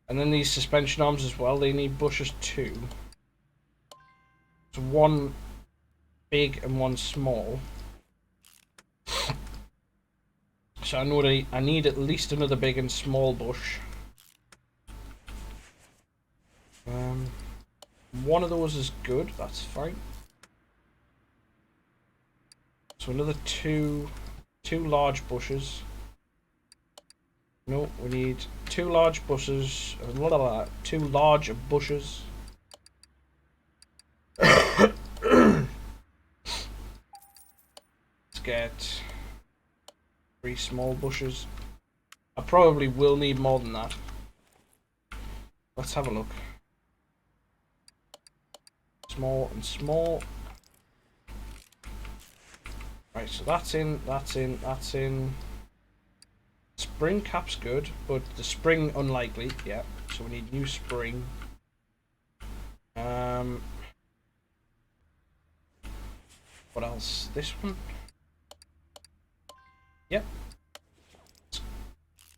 And then these suspension arms as well, they need bushes too. So 1 big and 1 small. So I know I need at least another big and small bush. One of those is good, that's fine. So another two large bushes. No, we need 2 large bushes. 2 large bushes. Let's get 3 small bushes. I probably will need more than that. Let's have a look. Small and small. Right, so that's in, that's in, that's in. Spring cap's good, but the spring unlikely, yeah. So we need new spring. What else? This one? Yep. It's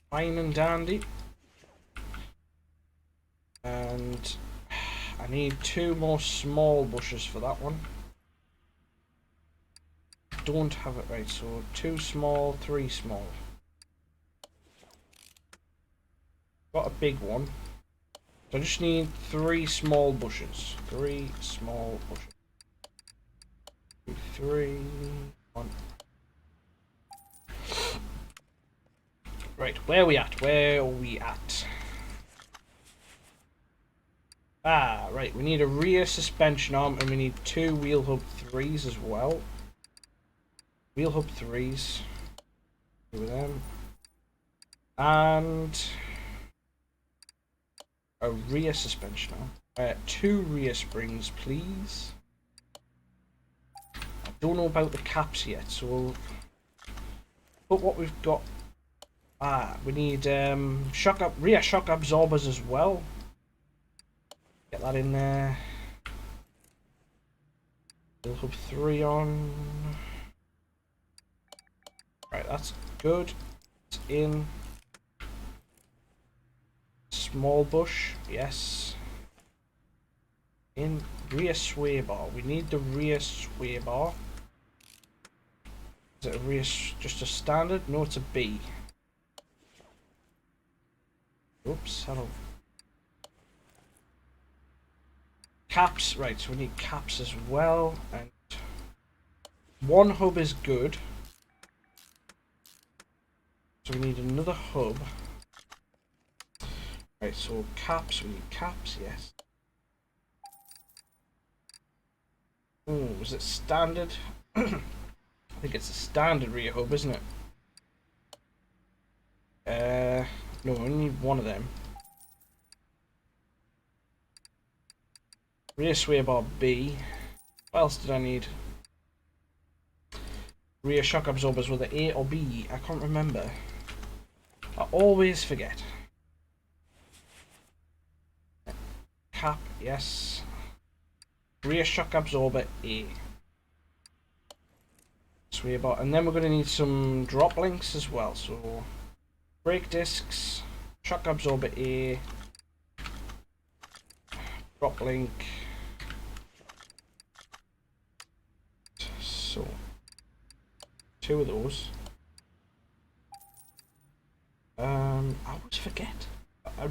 fine and dandy. And I need 2 more small bushes for that one. Don't have it right, so 2 small, 3 small. Got a big one. So I just need 3 small bushes. 3 small bushes. 3, 1. Right, where are we at? Where are we at? Ah, right, we need a rear suspension arm and we need 2 wheel hub 3s as well. Wheel hub 3s. Do them. And a rear suspension arm. 2 rear springs, please. I don't know about the caps yet, so we'll put what we've got. Ah, we need rear shock absorbers as well. Get that in there. Wheel hub 3 on. Right, that's good. It's in. Small bush, yes. In rear sway bar. We need the rear sway bar. Is it a rear, just a standard? No, it's a B. Oops, hello. Caps, right, so we need caps as well. And 1 hub is good. So we need another hub. Right, so caps, we need caps, yes. Oh, is it standard? I think it's a standard rear hub, isn't it? No, we only need 1 of them. Rear sway bar B. What else did I need? Rear shock absorbers, were they A or B? I can't remember. I always forget. Cap, yes. Rear shock absorber A. Sway bar, and then we're going to need some drop links as well. So brake discs, shock absorber A, drop link. So 2 of those. I always forget.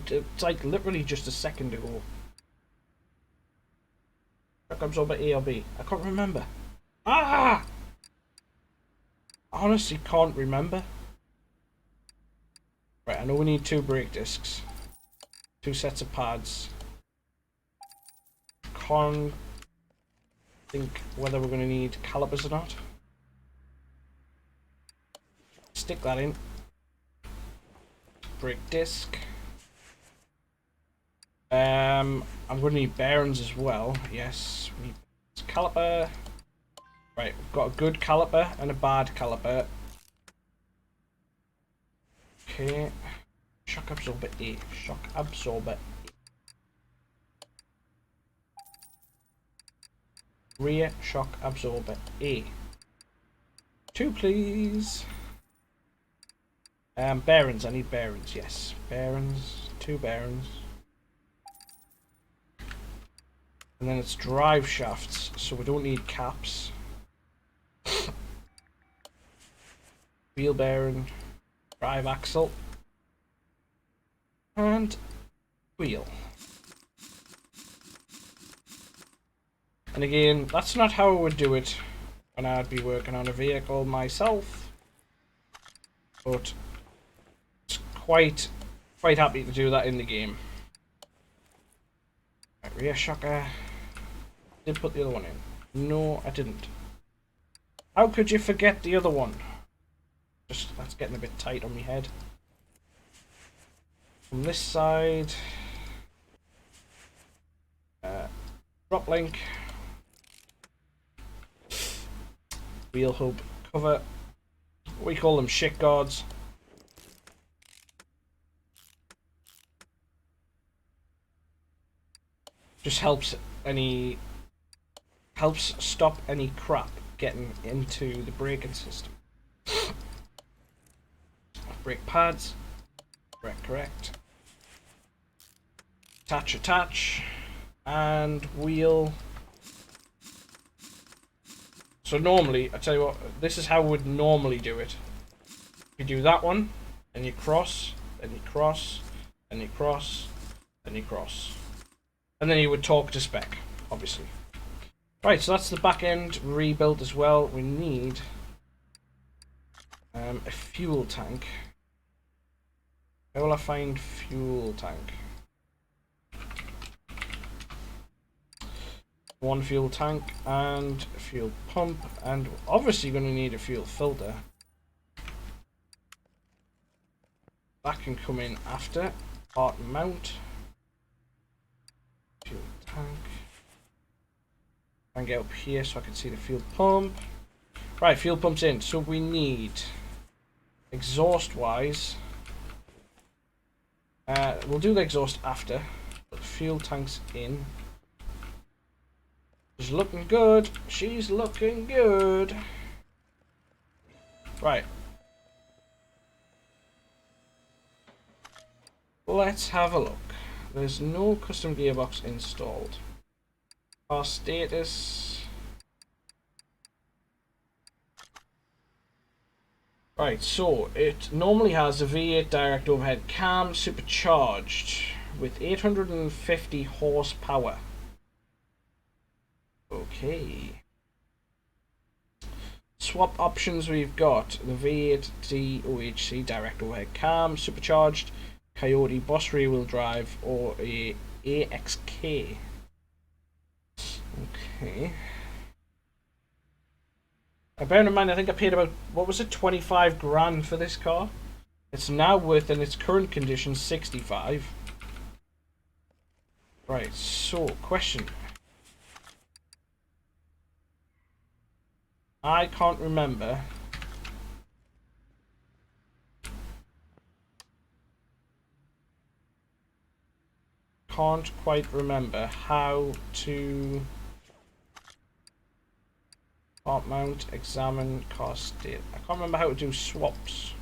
It's like literally just a second ago. Shock absorber A or B? I can't remember. Ah! I honestly can't remember. Right, I know we need 2 brake discs. 2 sets of pads. Can't think whether we're going to need calipers or not. Stick that in. Brake disc. I'm going to need bearings as well. Yes, we need caliper. Right, we've got a good caliper and a bad caliper. Okay. Shock absorber A. Shock absorber A. Rear shock absorber A. 2 please. Bearings, I need bearings, yes. Bearings, 2 bearings. And then it's drive shafts, so we don't need caps. Wheel bearing, drive axle, and wheel. And again, that's not how I would do it when I'd be working on a vehicle myself, but it's quite happy to do that in the game. Right, rear shocker. Did put the other one in? No, I didn't. How could you forget the other one? Just, that's getting a bit tight on my head. From this side, drop link, wheel hub cover. We call them shit guards. Just helps stop any crap getting into the braking system. Brake pads, correct. Attach, and wheel. So normally, I tell you what, this is how we would normally do it. You do that one, and you cross, then you cross, then you cross, then you cross. And then you would talk to spec, obviously. Right, so that's the back end rebuilt as well. We need a fuel tank. Where will I find fuel tank? 1 fuel tank and a fuel pump, and obviously going to need a fuel filter. That can come in after. Part mount. Fuel tank. And get up here so I can see the fuel pump. Right, fuel pump's in. So we need exhaust wise. We'll do the exhaust after. But fuel tank's in. She's looking good. She's looking good. Right. Let's have a look. There's no custom gearbox installed. Our status. Right, so it normally has a V8 direct overhead cam supercharged with 850 horsepower. Okay. Swap options we've got the V8 DOHC direct overhead cam supercharged, Coyote Boss rear wheel drive, or a AXK. Okay. Bearing in mind, I think I paid about, what was it, 25 grand for this car. It's now worth, in its current condition, 65. Right, so, question. I can't remember. Can't quite remember how to part mount, examine, car state. I can't remember how to do swaps.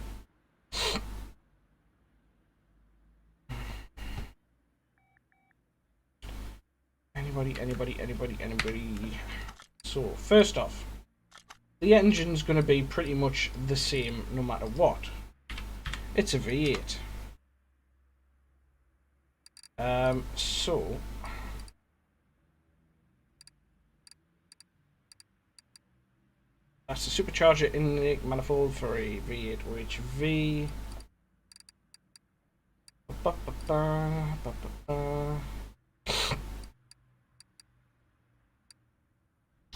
Anybody? So, first off, the engine's going to be pretty much the same no matter what. It's a V8. So That's the supercharger intake manifold for a V8 OHV.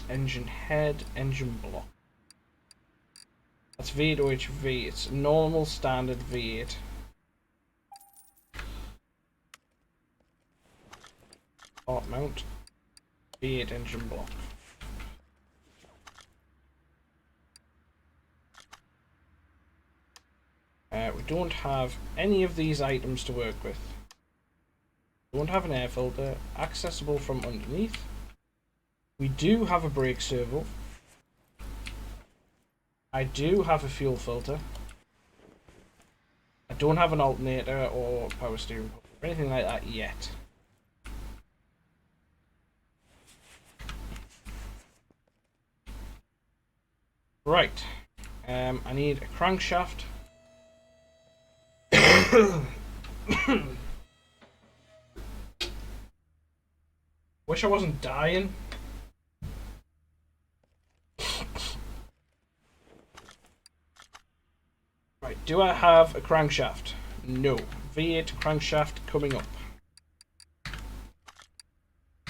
Engine head, engine block. That's V8 OHV. It's normal standard V8. Part mount. V8 engine block. We don't have any of these items to work with. We don't have an air filter accessible from underneath. We do have a brake servo. I do have a fuel filter. I don't have an alternator or power steering or anything like that yet. Right. I need a crankshaft. Wish I wasn't dying. Right, do I have a crankshaft? No. V8 crankshaft coming up.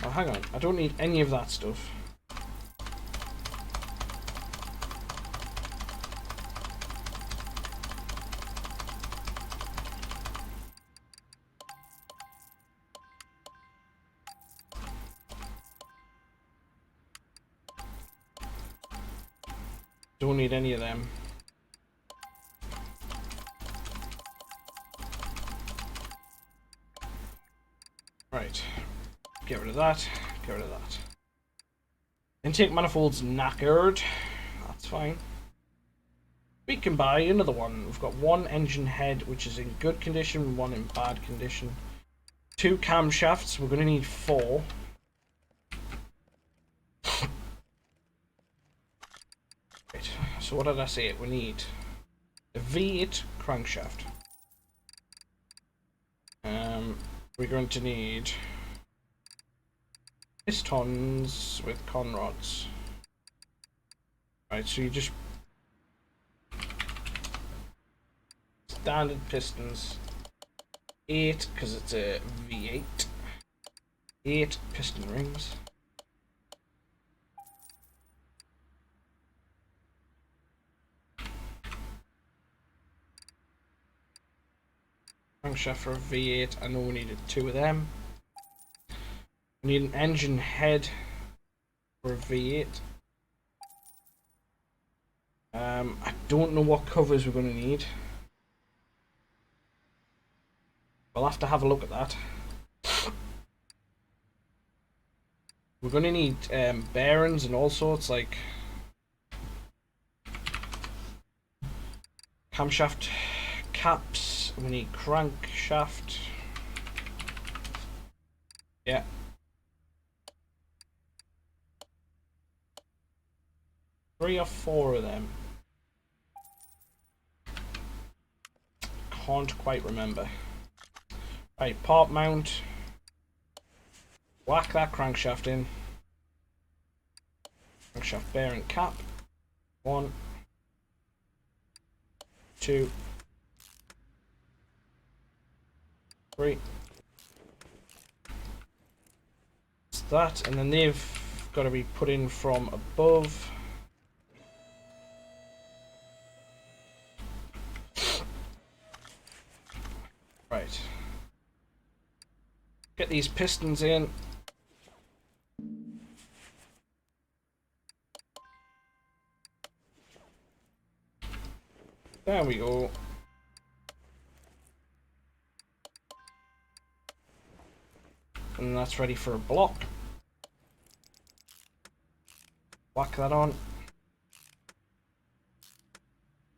Oh, hang on. I don't need any of that stuff. Don't need any of them. Right. Get rid of that. Get rid of that. Intake manifold's knackered. That's fine. We can buy another one. We've got one engine head which is in good condition, one in bad condition. 2 camshafts. We're going to need 4. Right. So what did I say? We need a V8 crankshaft. We're going to need pistons with conrods. Right, so you just standard pistons. 8 because it's a V8. 8 piston rings. Crankshaft for a V8. I know we needed 2 of them. We need an engine head for a V8. I don't know what covers we're going to need. We'll have to have a look at that. We're going to need bearings and all sorts, like camshaft caps. We need crankshaft. Yeah. Three or 4 of them. Can't quite remember. Right, part mount. Whack that crankshaft in. Crankshaft bearing cap. 1, 2, 3. It's that, and then they've got to be put in from above. Right. Get these pistons in. There we go. And that's ready for a block. Whack that on.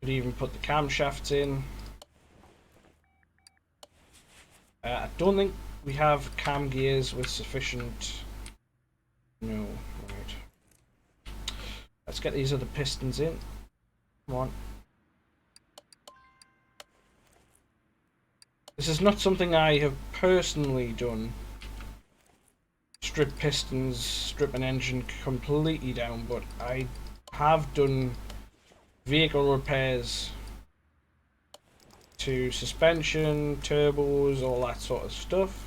Could even put the camshafts in. I don't think we have cam gears with sufficient. No, right. Let's get these other pistons in. Come on. This is not something I have personally done. Strip pistons, strip an engine completely down, but I have done vehicle repairs to suspension, turbos, all that sort of stuff.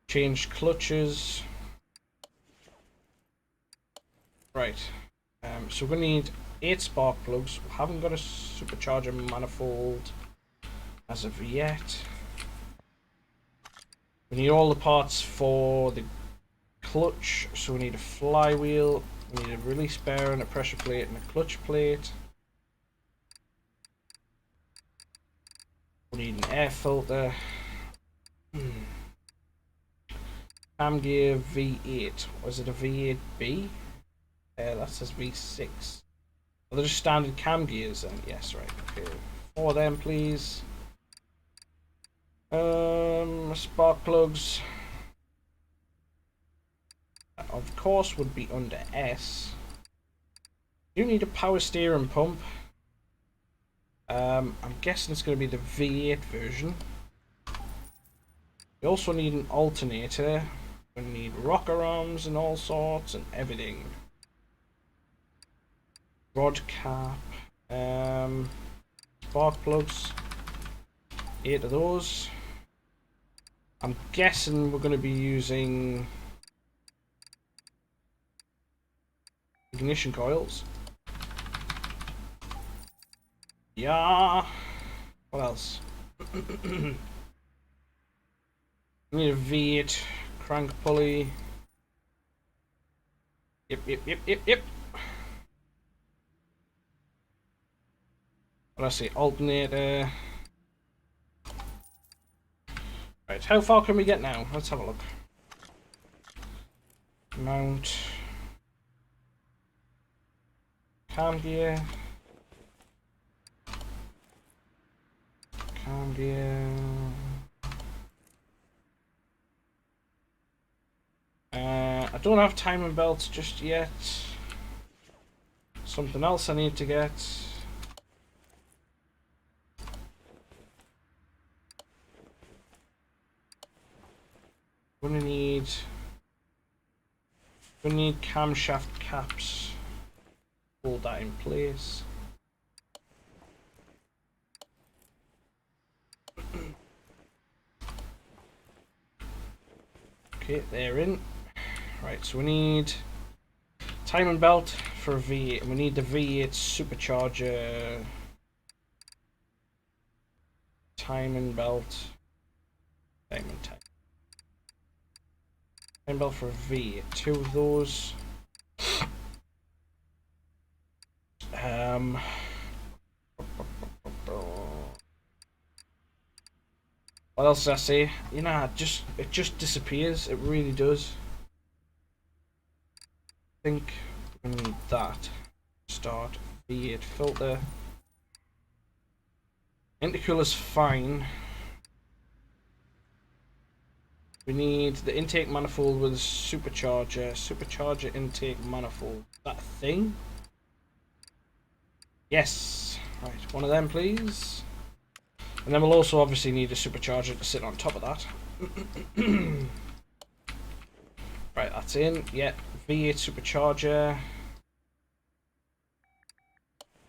Changed clutches. Right. So we're going to need 8 spark plugs. We haven't got a supercharger manifold as of yet. We need all the parts for the clutch. So we need a flywheel, we need a release bearing, a pressure plate, and a clutch plate. We need an air filter. Cam gear V8. Was it a V8B? That says V6. Are they just standard cam gears then? Yes, right. Okay. 4 of them, please. Spark plugs. Of course, would be under S. You need a power steering pump. I'm guessing it's going to be the V8 version. We also need an alternator. We need rocker arms and all sorts and everything. Rod cap. Spark plugs. 8 of those. I'm guessing we're going to be using ignition coils. Yeah. What else? We need a V8 crank pulley. Yep. What I say? Alternator. Right, how far can we get now? Let's have a look. Mount. Cam gear. Cam gear. I don't have timing belts just yet. Something else I need to get. Gonna need camshaft caps. Hold that in place. Okay, they're in. Right, so we need timing belt for a V8, and we need the V8 supercharger timing belt. Timing belt for a V8. 2 of those. What else did I say? You know, it just disappears. It really does. I think we need that. Start V8 filter. Intercooler's fine. We need the intake manifold with a supercharger. Supercharger intake manifold. That thing? Yes. Right, one of them, please. And then we'll also obviously need a supercharger to sit on top of that. Right, that's in. Yeah, V8 supercharger.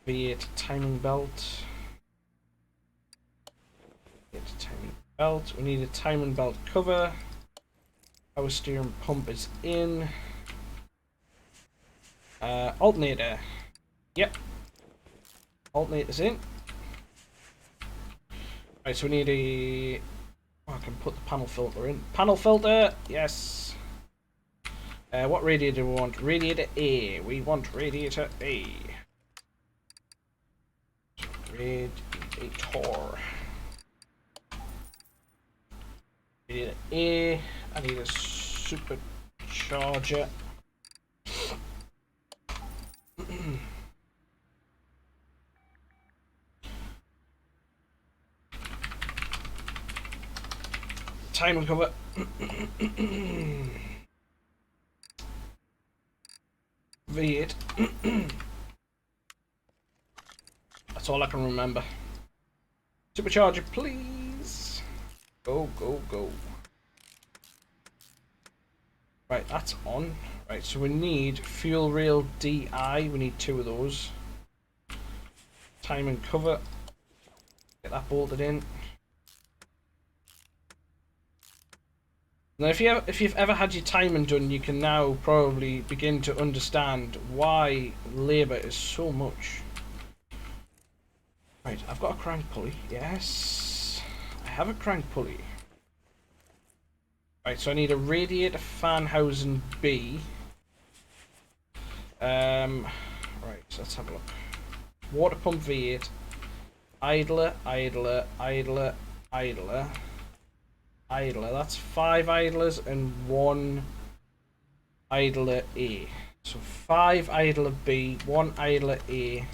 V8 timing belt. V8 timing belt. We need a timing belt cover. Power steering pump is in. Alternator. Yep. Alternator's in. Right, so we need a... Oh, I can put the panel filter in. Panel filter! Yes! What radiator do we want? Radiator A. We want radiator A. Radiator. Radiator A. I need a supercharger. Timing cover. V8. That's all I can remember. Supercharger, please. Go. Right, that's on. Right, so we need fuel rail DI. We need 2 of those. Time and cover. Get that bolted in. Now, if you've ever had your timing done, you can now probably begin to understand why labour is so much. Right, I've got a crank pulley. Yes, I have a crank pulley. Right, so I need a radiator fan housing B. Right, so let's have a look. Water pump V8. Idler, idler, idler, idler. Idler. That's 5 idlers and 1 idler A. So 5 idler B, 1 idler A.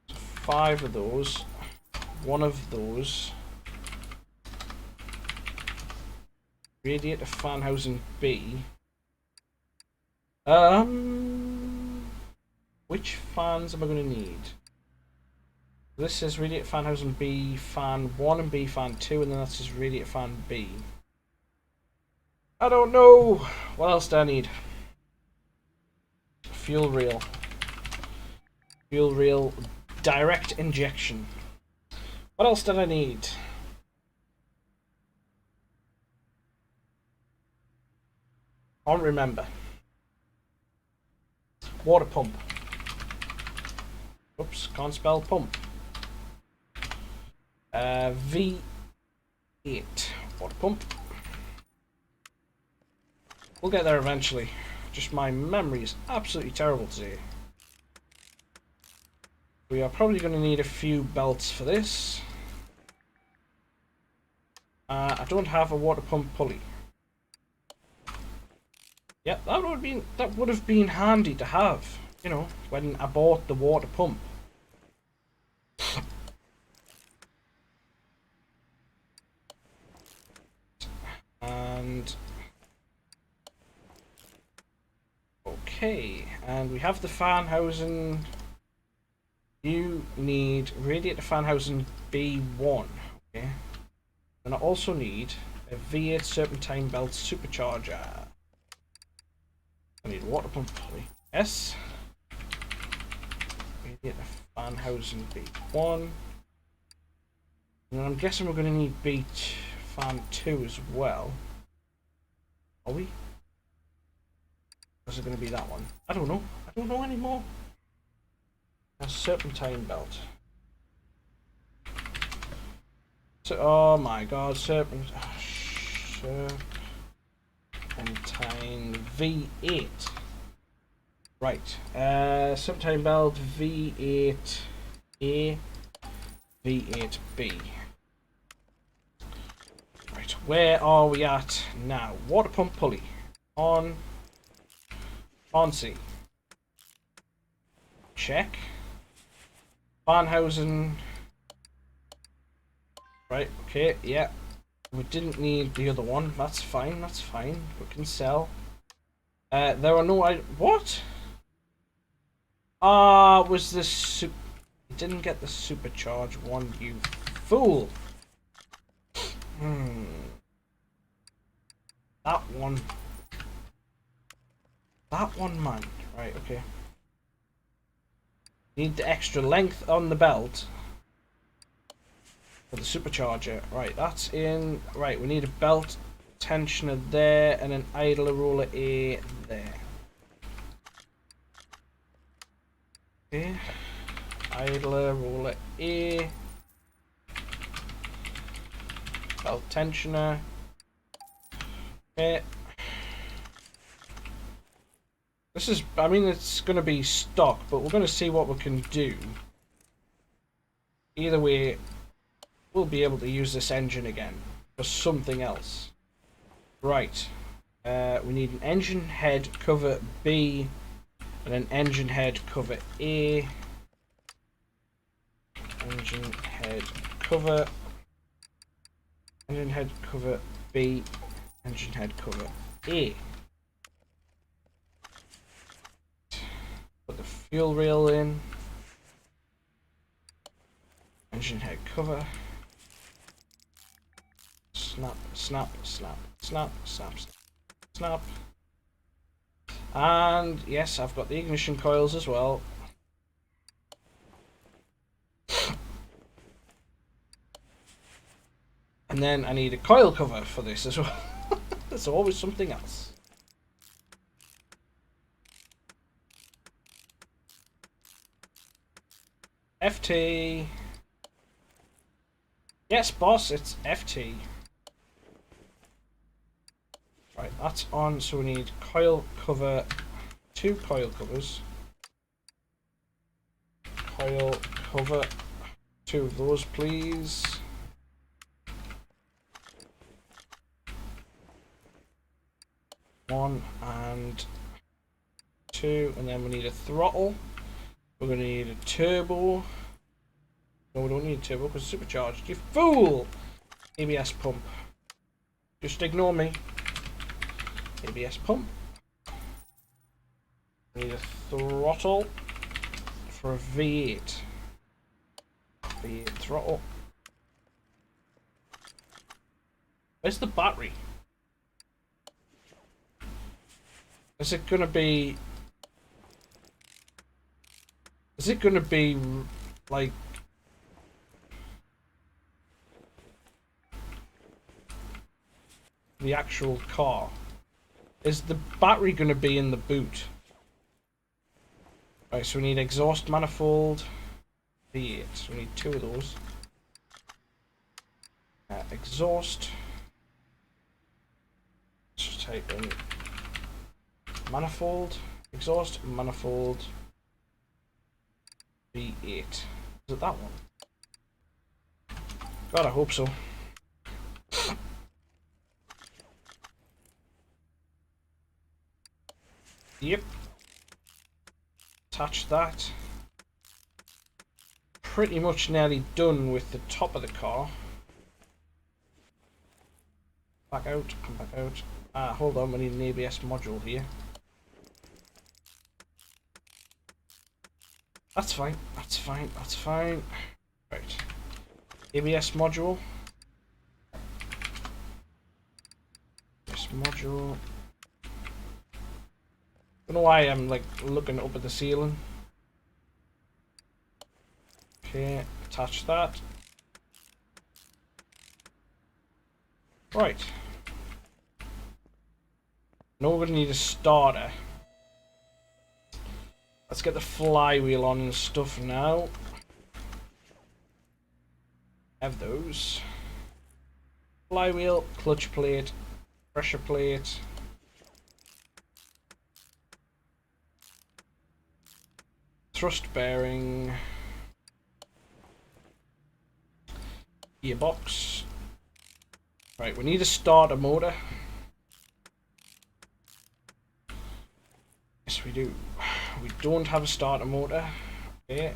So 5 of those. 1 of those. Radiator fan housing B. Which fans am I going to need? This says radiator fan housing B fan 1 and B fan 2, and then that says radiator fan B. I don't know. What else do I need? Fuel rail. Fuel rail direct injection. What else did I need? I don't remember. Water pump. Oops, can't spell pump. V8 water pump. We'll get there eventually. Just my memory is absolutely terrible today. We are probably going to need a few belts for this. I don't have a water pump pulley. Yep, that would have been handy to have, you know, when I bought the water pump. And okay, and we have the fan housing. You need radiator fan housing B1, okay? And I also need a V8 serpentine belt supercharger. I need a water pump pulley. Yes. Radiator fan housing B1. And then I'm guessing we're going to need B fan 2 as well. Are we? Or is it going to be that one? I don't know. I don't know anymore. A serpentine belt. So, oh my god, serpentine V8. Right. Serpentine belt V8A, V8B. Right, where are we at now? Water pump pulley. On C. Check. Fan housing. Right, okay, yeah. We didn't need the other one. That's fine, that's fine. We can sell. There are no... What? Was this... Didn't get the supercharge one, you fool. That one. That one, man. Right, okay. Need the extra length on the belt for the supercharger. Right, that's in. Right, we need a belt tensioner there and an idler roller A there. Okay. Idler roller A. Belt tensioner. Okay. This is, I mean, it's going to be stock, but we're going to see what we can do. Either way, we'll be able to use this engine again for something else. Right. We need an engine head cover B and an engine head cover A. Engine head cover. Engine head cover B. Engine head cover A. Put the fuel rail in. Engine head cover. snap, snap, snap, snap, snap, snap. And yes, I've got the ignition coils as well. And then I need a coil cover for this as well. There's always something else. FT. Yes, boss, it's FT. Right, that's on, so we need coil cover, 2 coil covers. Coil cover, 2 of those, please. One and 2, and then we need a throttle. We're going to need a turbo. No, we don't need a turbo because it's supercharged. You fool! ABS pump. Just ignore me. ABS pump. We need a throttle for a V8. V8 throttle. Where's the battery? Is it gonna be like the actual car? Is the battery gonna be in the boot? Right, so we need exhaust manifold V8. So we need 2 of those. Exhaust. Let's type in manifold, exhaust, manifold, V8. Is it that one? God, I hope so. Yep. Attach that. Pretty much nearly done with the top of the car. Back out, come back out. Hold on, we need an ABS module here. That's fine, that's fine, that's fine. Right. ABS module. ABS module. Don't know why I'm like looking up at the ceiling. Okay, attach that. Right. Now we're gonna need a starter. Let's get the flywheel on and stuff now. Have those. Flywheel, clutch plate, pressure plate. Thrust bearing. Gearbox. Right, we need a starter motor. Yes, we do. We don't have a starter motor. Okay.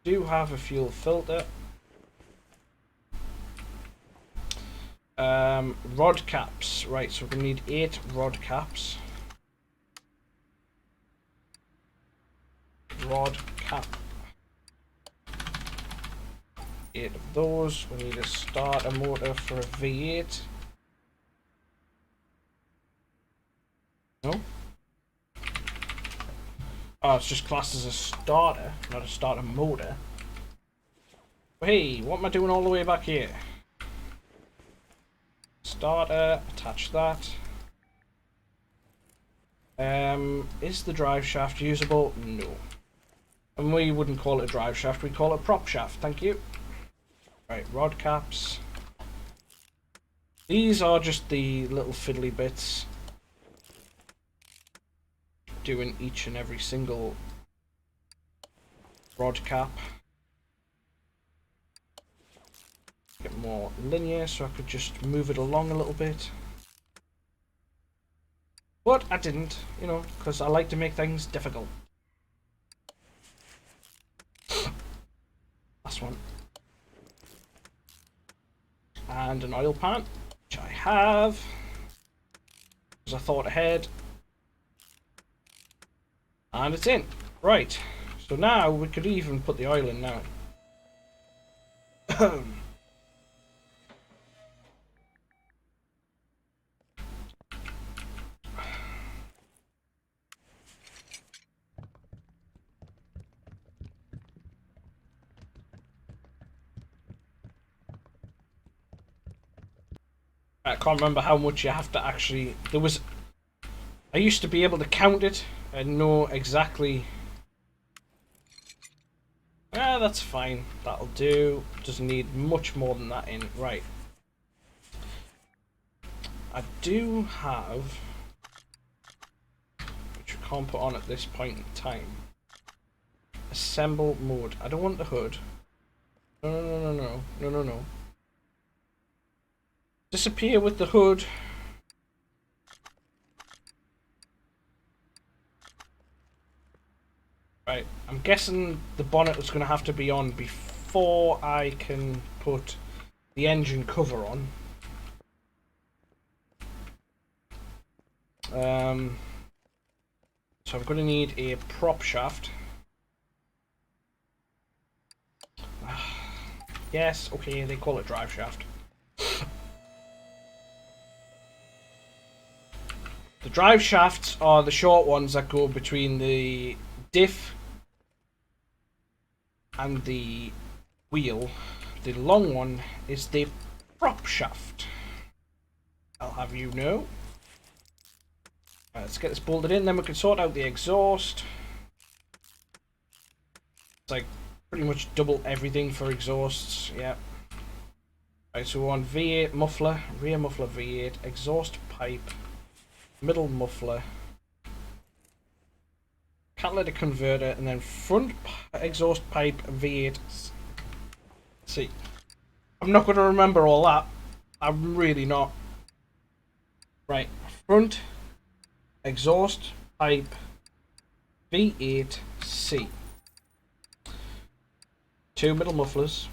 Do have a fuel filter. Rod caps. Right, so we're gonna need 8 rod caps. Rod cap. 8 of those. We need a starter motor for a V8. No? Oh, it's just classed as a starter, not a starter motor. But hey, what am I doing all the way back here? Starter, attach that. Is the drive shaft usable? No. And we wouldn't call it a drive shaft, we'd call it a prop shaft, thank you. Right, rod caps. These are just the little fiddly bits. Doing each and every single rod cap. Get more linear so I could just move it along a little bit. But I didn't, you know, because I like to make things difficult. Last one. And an oil pan, which I have, because I thought ahead. And it's in. Right. So now we could even put the oil in now. I can't remember how much you have to actually. There was. I used to be able to count it and know exactly. Ah, that's fine. That'll do. Doesn't need much more than that in. Right. I do have, which we can't put on at this point in time. Assemble mode. I don't want the hood. No. Disappear with the hood. Right, I'm guessing the bonnet is going to have to be on before I can put the engine cover on. So I'm going to need a prop shaft. Yes, okay, they call it drive shaft. The drive shafts are the short ones that go between the diff and the wheel. The long one is the prop shaft. I'll have you know. Right, let's get this bolted in, then we can sort out the exhaust. It's like pretty much double everything for exhausts, yeah. Right, so we're on V8 muffler, rear muffler V8, exhaust pipe, middle muffler, catalytic converter, and then front exhaust pipe V8. See, I'm not going to remember all that. I'm really not. Right, front exhaust pipe V8C. 2 middle mufflers,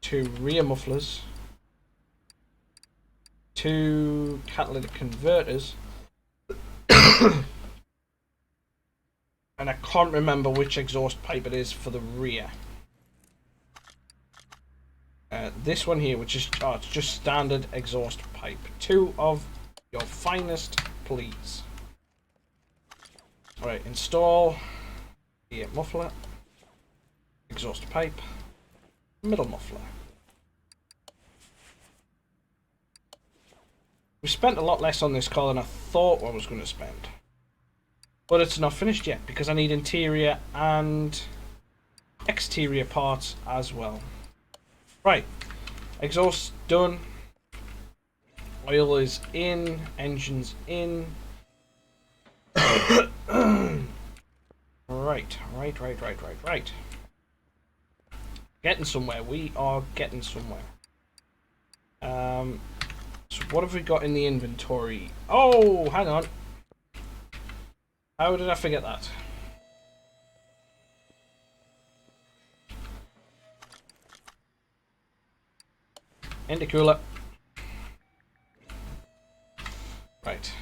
2 rear mufflers, 2 catalytic converters, and I can't remember which exhaust pipe it is for the rear. This one here, which is it's just standard exhaust pipe. 2 of your finest, please. Alright, install the muffler, exhaust pipe, middle muffler. We spent a lot less on this car than I thought I was going to spend. But it's not finished yet because I need interior and exterior parts as well. Right, exhaust done. Oil is in, engine's in. Right. Getting somewhere. We are getting somewhere. So what have we got in the inventory? Oh, hang on. How did I forget that? Intercooler. Right.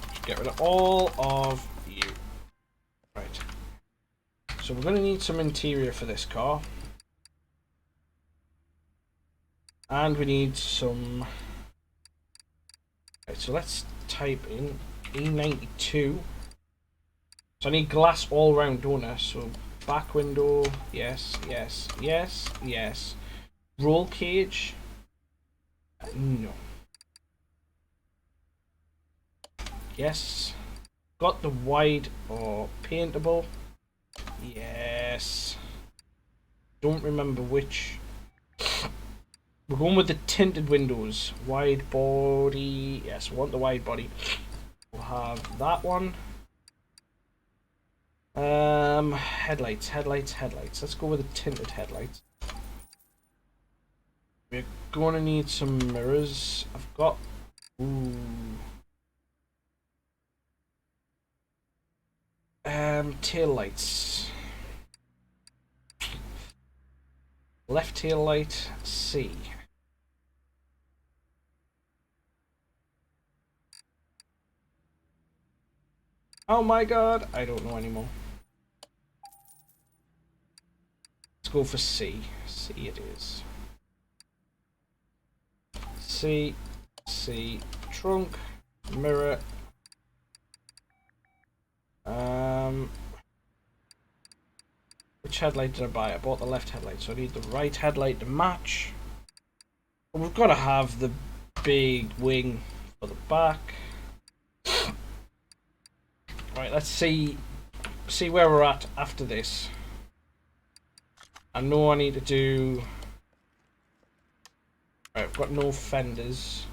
Just get rid of all of you. Right. So we're going to need some interior for this car. And we need some... Right, so let's type in E92. So I need glass all round, don't I? So back window, yes. Roll cage, no. Yes. Got the wide or paintable, yes. Don't remember which. We're going with the tinted windows. Wide body, yes, we want the wide body. We'll have that one. Headlights. Let's go with the tinted headlights. We're going to need some mirrors. I've got... Ooh. Tail lights. Left tail light, C. Oh my god, I don't know anymore. Let's go for C. C it is. C, trunk, mirror. Which headlight did I buy? I bought the left headlight, so I need the right headlight to match. We've got to have the big wing for the back. Right, let's see where we're at after this. I know I need to do... Right, I've got no fenders.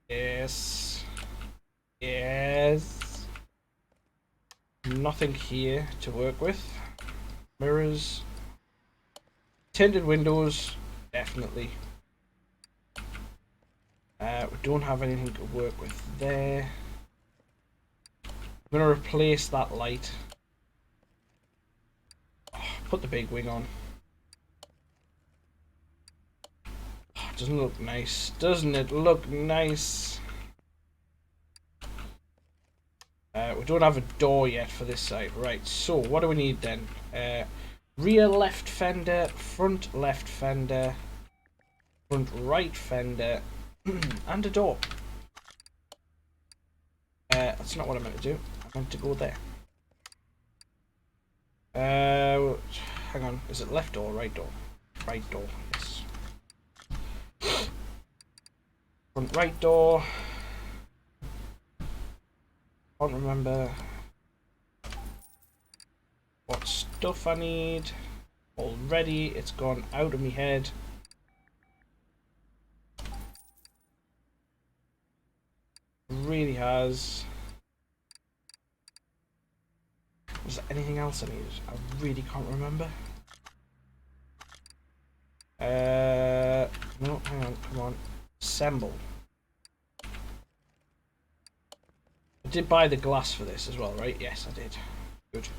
Yes. Yes. Nothing here to work with. Mirrors. Tinted windows. Definitely. We don't have anything to work with there. I'm going to replace that light. Oh, put the big wing on. Oh, doesn't look nice. Doesn't it look nice? We don't have a door yet for this side. Right, so what do we need then? Rear left fender, front left fender, front right fender, and a door. That's not what I meant to do. I meant to go there. Hang on. Is it left door or right door? Right door, yes. Front right door. Can't remember what stuff I need. Already, it's gone out of my head. Really has. Was there anything else I needed? I really can't remember. No, hang on, come on. Assemble. I did buy the glass for this as well, right? Yes, I did. Good.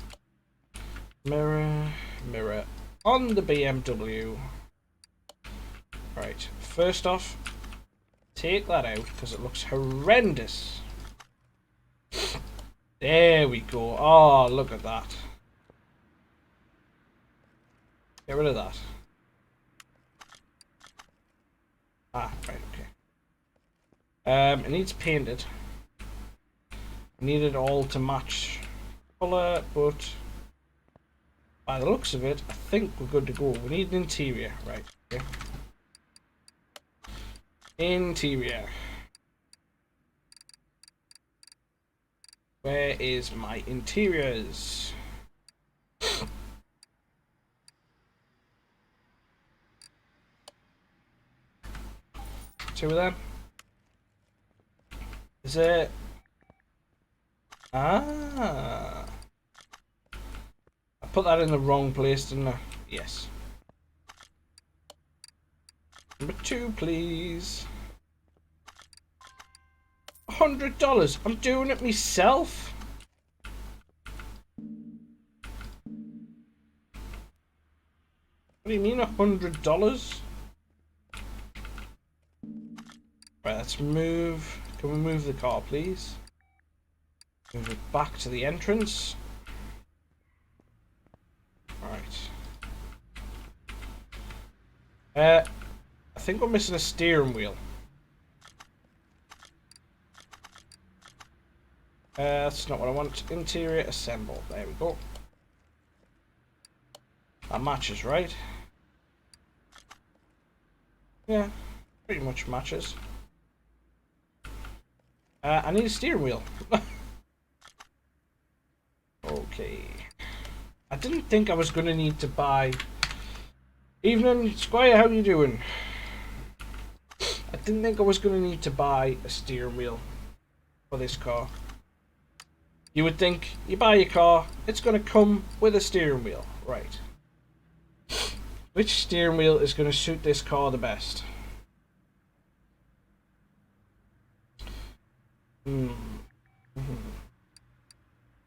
Mirror, mirror on the BMW. Right, first off, take that out because it looks horrendous. There we go. Oh, look at that. Get rid of that. Ah, right, okay. It needs painted. I need it all to match colour, but by the looks of it, I think we're good to go. We need an interior, right? Okay. Interior. Where is my interiors? Two of them. Is it? Ah. I put that in the wrong place, didn't I? Yes. Number 2, please. $100. I'm doing it myself. What do you mean $100? Right, let's move. Can we move the car, please? Move it back to the entrance. Right. I think we're missing a steering wheel. That's not what I want. Interior assemble. There we go. That matches, right? Yeah, pretty much matches. I need a steering wheel. Okay. I didn't think I was going to need to buy... Evening, Squire, how you doing? I didn't think I was going to need to buy a steering wheel for this car. You would think, you buy your car, it's going to come with a steering wheel. Right. Which steering wheel is going to suit this car the best?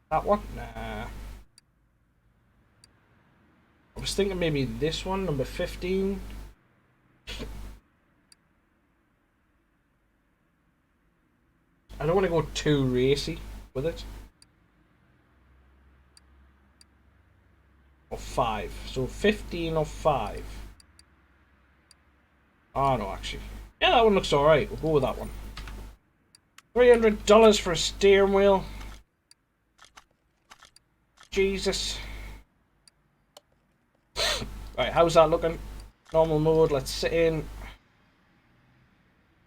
That one? Nah. I was thinking maybe this one, number 15. I don't want to go too racy with it. Or 5. So 15 or 5. Oh no, actually. Yeah, that one looks alright. We'll go with that one. $300 for a steering wheel. Jesus. Right, how's that looking? Normal mode, let's sit in.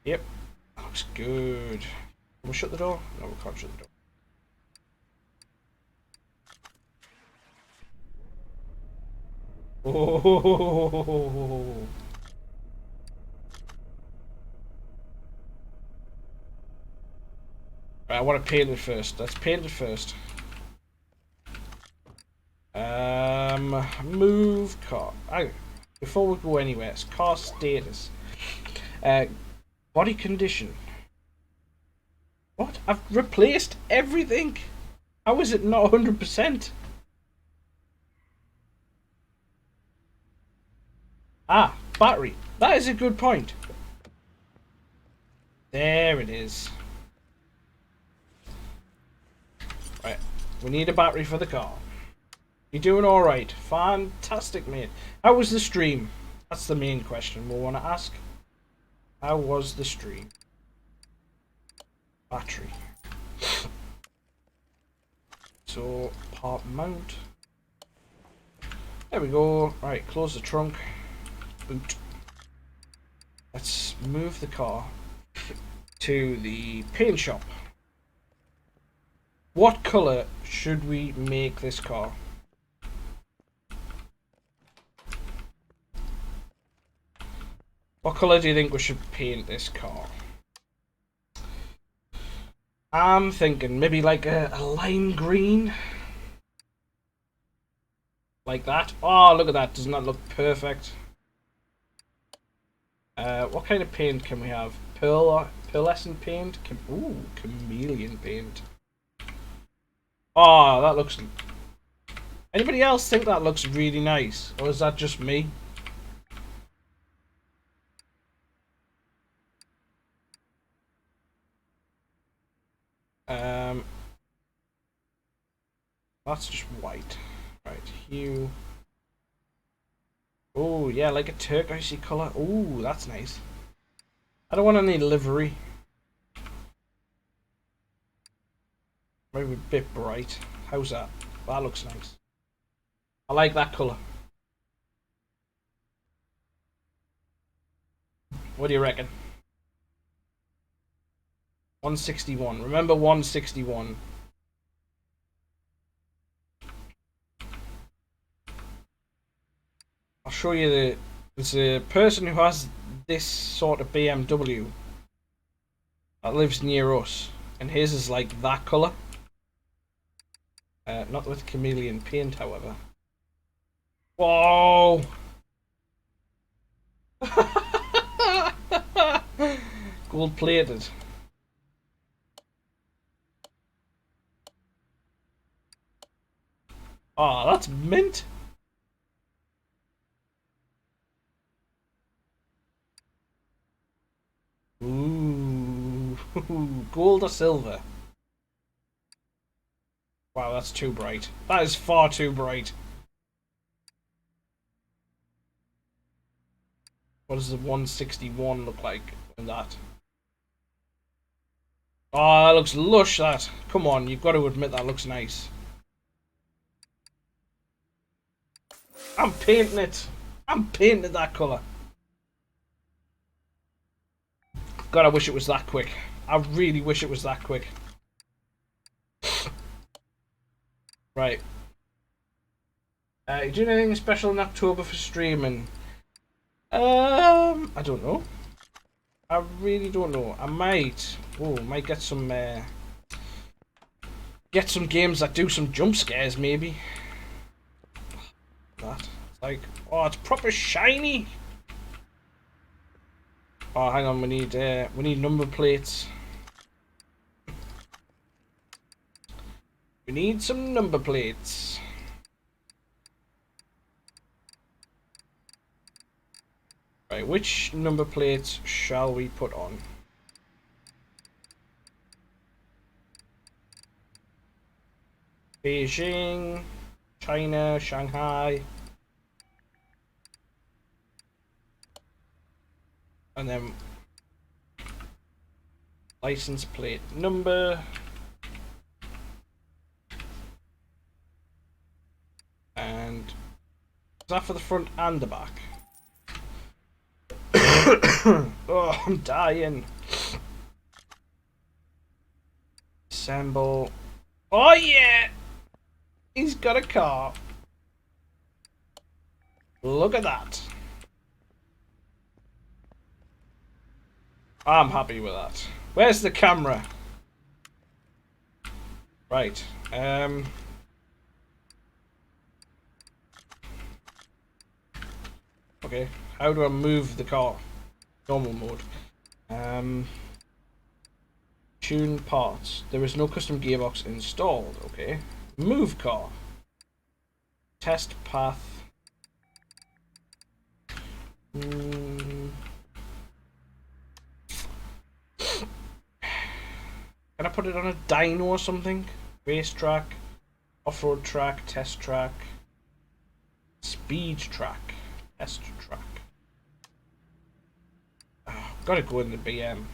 Yep, looks good. Can we shut the door? No, we can't shut the door. Oh. Right, I want to paint it first. Let's paint it first. Move car. Before we go anywhere, it's car status. Body condition. What? I've replaced everything. How is it not 100%? Ah, battery. That is a good point. There it is. Right, we need a battery for the car. You're doing alright. Fantastic, mate. How was the stream? That's the main question we'll want to ask. How was the stream? Battery. So, part mount. There we go. Right, close the trunk. Boot. Let's move the car to the paint shop. What colour should we make this car? What colour do you think we should paint this car? I'm thinking maybe like a lime green. Like that. Oh, look at that. Doesn't that look perfect? What kind of paint can we have? Pearlescent paint? Ooh, chameleon paint. Oh, that looks... Anybody else think that looks really nice? Or is that just me? That's just white. Right, hue. Oh, yeah, like a turquoisey colour. Oh, that's nice. I don't want any livery. Maybe a bit bright. How's that? That looks nice. I like that colour. What do you reckon? 161. Remember 161. I'll show you there's a person who has this sort of BMW that lives near us, and his is like that colour. Not with chameleon paint, however. Whoa! Gold plated. Oh, that's mint. Ooh, gold or silver? Wow, that's too bright. That is far too bright. What does the 161 look like in that? Oh, that looks lush, that. Come on, you've got to admit that looks nice. I'm painting it. I'm painting it that colour. God, I wish it was that quick. I really wish it was that quick. Right. You doing anything special in October for streaming? I don't know. I really don't know. I might. Oh, might get some games that do some jump scares, maybe. That. It's like, oh, it's proper shiny. Oh, hang on. We need number plates. We need some number plates. Right, which number plates shall we put on? Beijing, China, Shanghai. And then license plate number. And is that for the front and the back? Oh, I'm dying. Assemble. Oh yeah! He's got a car. Look at that. I'm happy with that. Where's the camera? Right. Okay. How do I move the car? Normal mode. Tune parts. There is no custom gearbox installed. Okay. Move car. Test path. Can I put it on a dyno or something? Race track, off-road track, test track, speed track, test track. Oh, gotta go in the BM.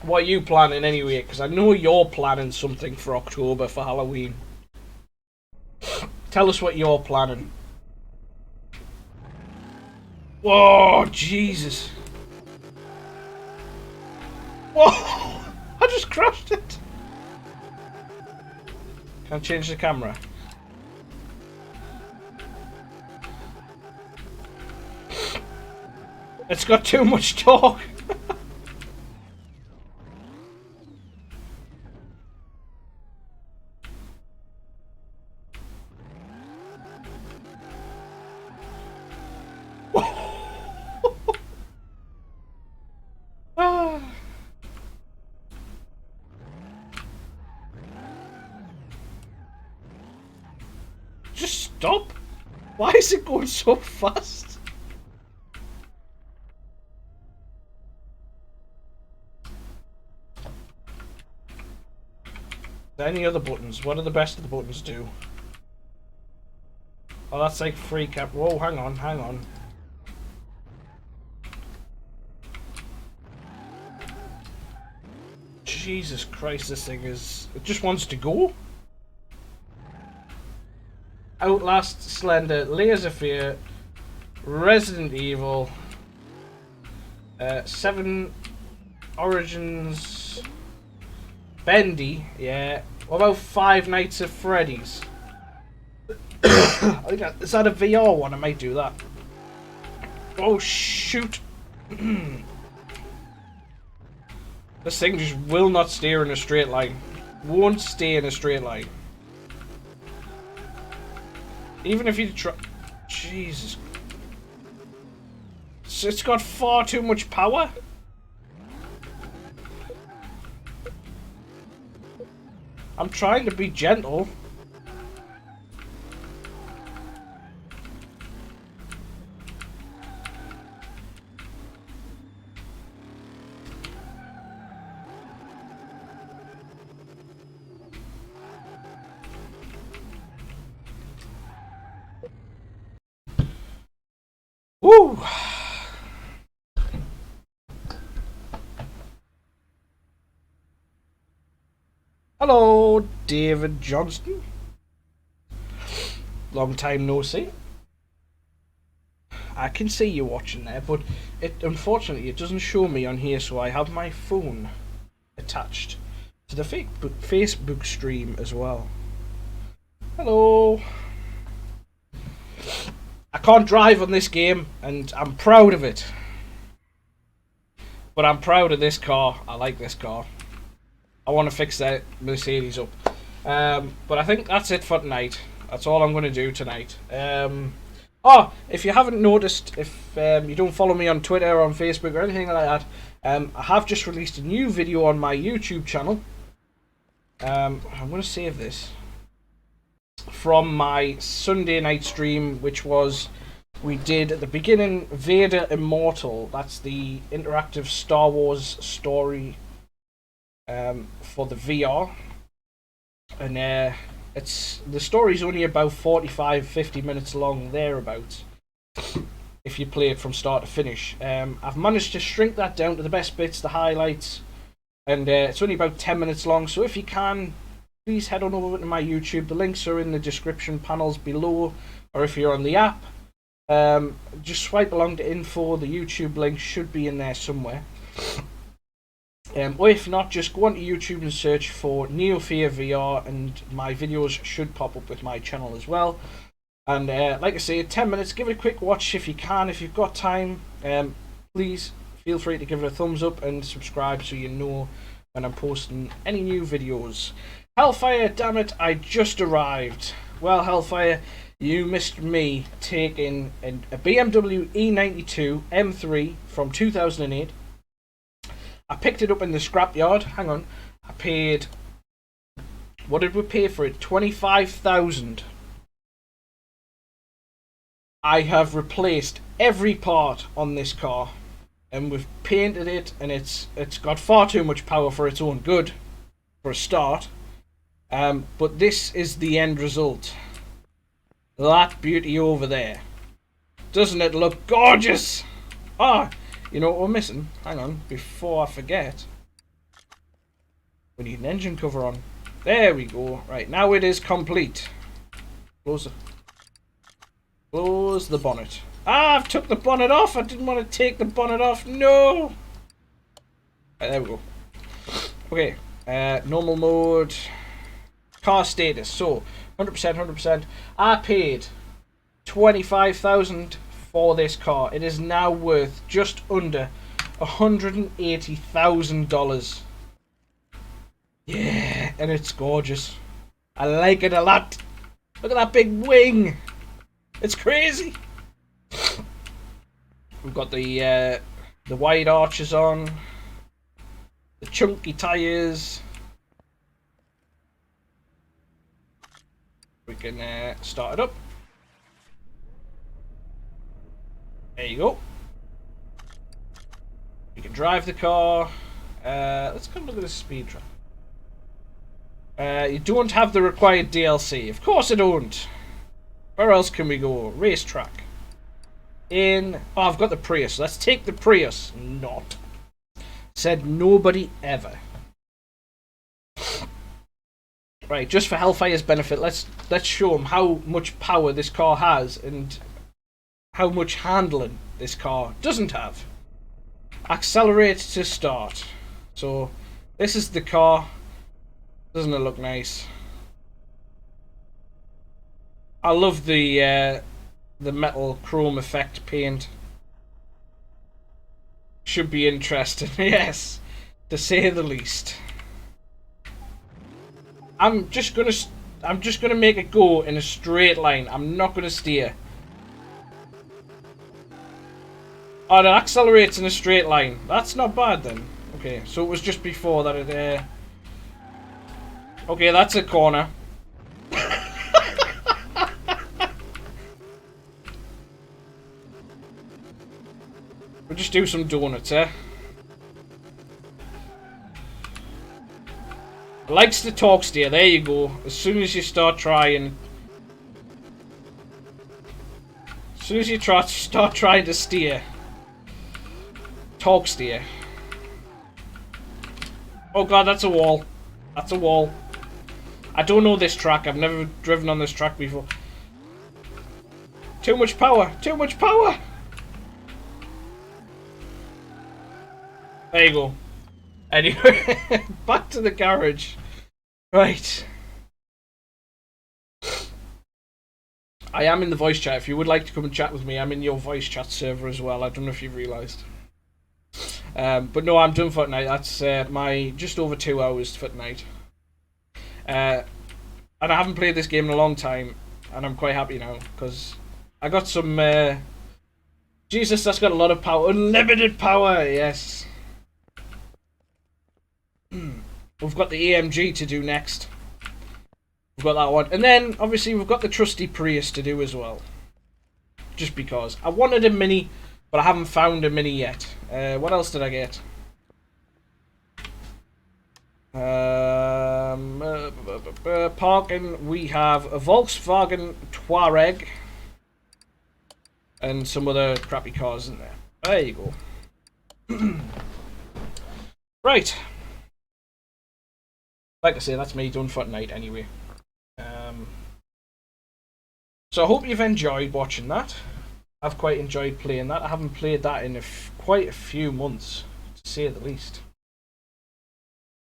What are you planning anyway? Because I know you're planning something for October for Halloween. Tell us what you're planning. Whoa, Jesus. Whoa! I just crashed it. Can I change the camera? It's got too much torque. Just stop. Why is it going so fast? Any other buttons? What do the best of the buttons do? Oh, that's like free cap. Whoa, hang on, hang on. Jesus Christ, this thing is... It just wants to go. Outlast, Slender, Layers of Fear, Resident Evil, 7 Origins, Bendy, yeah. What about Five Nights at Freddy's? Is that a VR one? I might do that. Oh shoot! This thing just will not steer in a straight line. Won't stay in a straight line. Even if you try... Jesus. It's got far too much power. I'm trying to be gentle. Woo! Hello, David Johnston. Long time no see. I can see you watching there, but unfortunately it doesn't show me on here, so I have my phone attached to the Facebook stream as well. Hello. I can't drive on this game, and I'm proud of it. But I'm proud of this car. I like this car. I want to fix that Mercedes up. But I think that's it for tonight. That's all I'm going to do tonight. Oh, if you haven't noticed, if you don't follow me on Twitter or on Facebook or anything like that, I have just released a new video on my YouTube channel. I'm going to save this from my Sunday night stream, which was, we did at the beginning Vader Immortal. That's the interactive Star Wars story for the VR, and the story's only about 45-50 minutes long, thereabouts, if you play it from start to finish. I've managed to shrink that down to the best bits, the highlights, and it's only about 10 minutes long, so if you can please head on over to my YouTube. The links are in the description panels below, or if you're on the app, just swipe along to info. The YouTube link should be in there somewhere. Or if not, just go onto YouTube and search for Neofear VR, and my videos should pop up with my channel as well. And like I say, 10 minutes, give it a quick watch if you can. If you've got time, please feel free to give it a thumbs up and subscribe so you know when I'm posting any new videos. Hellfire, damn it, I just arrived. Well, Hellfire, you missed me taking a BMW E92 M3 from 2008. I picked it up in the scrapyard. Hang on. I paid... What did we pay for it? 25,000. I have replaced every part on this car. And we've painted it, and it's got far too much power for its own good. For a start. But this is the end result. That beauty over there. Doesn't it look gorgeous? Ah! You know what we're missing? Hang on, before I forget. We need an engine cover on. There we go. Right, now it is complete. Close the bonnet. Ah, I've took the bonnet off. I didn't want to take the bonnet off. No! Right, there we go. Okay, normal mode. Car status. So, 100%, 100%. I paid 25,000 for this car. It is now worth just under $180,000. Yeah, and it's gorgeous. I like it a lot. Look at that big wing. It's crazy. We've got the wide arches on, the chunky tires. We can start it up. There you go. You can drive the car. Let's come look at the speed trap. You don't have the required DLC. Of course I don't. Where else can we go? Racetrack. Oh, I've got the Prius. Let's take the Prius. Not. Said nobody ever. Right, just for Hellfire's benefit, let's show them how much power this car has and how much handling this car doesn't have. Accelerate to start. So this is the car. Doesn't it look nice? I love the metal chrome effect paint. Should be interesting, yes, to say the least. I'm just gonna make it go in a straight line. I'm not gonna steer. Oh, it accelerates in a straight line. That's not bad then. Okay, so it was just before that it... Okay, that's a corner. We'll just do some donuts, eh? Likes to talk steer, there you go. As soon as you start trying... As soon as you start trying to steer... Talk steer. Oh god, that's a wall. That's a wall. I don't know this track. I've never driven on this track before. Too much power. Too much power. There you go. Anyway, back to the garage. Right. I am in the voice chat. If you would like to come and chat with me, I'm in your voice chat server as well. I don't know if you've realised. But no, I'm done for tonight. That's my just over 2 hours for tonight. And I haven't played this game in a long time, and I'm quite happy now because I got some. Jesus, that's got a lot of power, unlimited power. Yes. We've got the AMG to do next. We've got that one, and then obviously we've got the trusty Prius to do as well. Just because I wanted a Mini, but I haven't found a Mini yet. What else did I get? Parking, we have a Volkswagen Touareg and some other crappy cars in there. There you go. Right. like I say, that's me done for tonight anyway. So I hope you've enjoyed watching that. I've quite enjoyed playing that. I haven't played that in quite a few months, to say the least.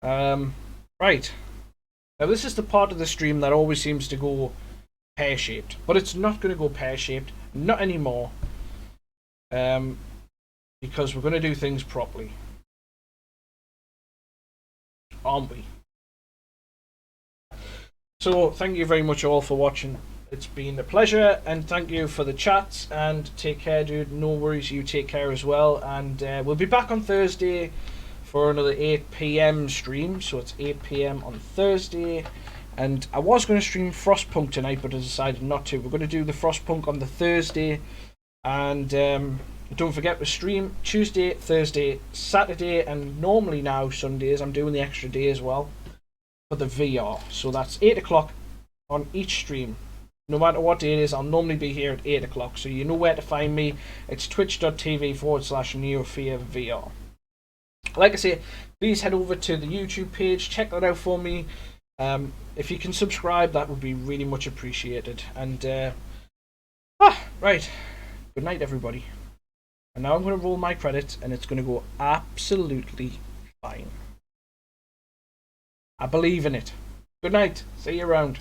Right. Now this is the part of the stream that always seems to go pear-shaped, but it's not going to go pear-shaped, not anymore, because we're going to do things properly, aren't we? So thank you very much all for watching. It's been a pleasure, and thank you for the chats, and take care, dude. No worries, you take care as well, and we'll be back on Thursday for another 8 PM stream. So it's 8 PM on Thursday, and I was going to stream Frostpunk tonight, but I decided not to. We're going to do the Frostpunk on the Thursday, and don't forget, we stream Tuesday, Thursday, Saturday, and normally now Sundays. I'm doing the extra day as well for the VR, so that's 8 o'clock on each stream. No matter what day it is, I'll normally be here at 8 o'clock, so you know where to find me. It's twitch.tv/NeoFearVR. Like I say, please head over to the YouTube page, check that out for me. If you can subscribe, that would be really much appreciated. And right, good night everybody. And now I'm going to roll my credits, and it's going to go absolutely fine. I believe in it. Good night, see you around.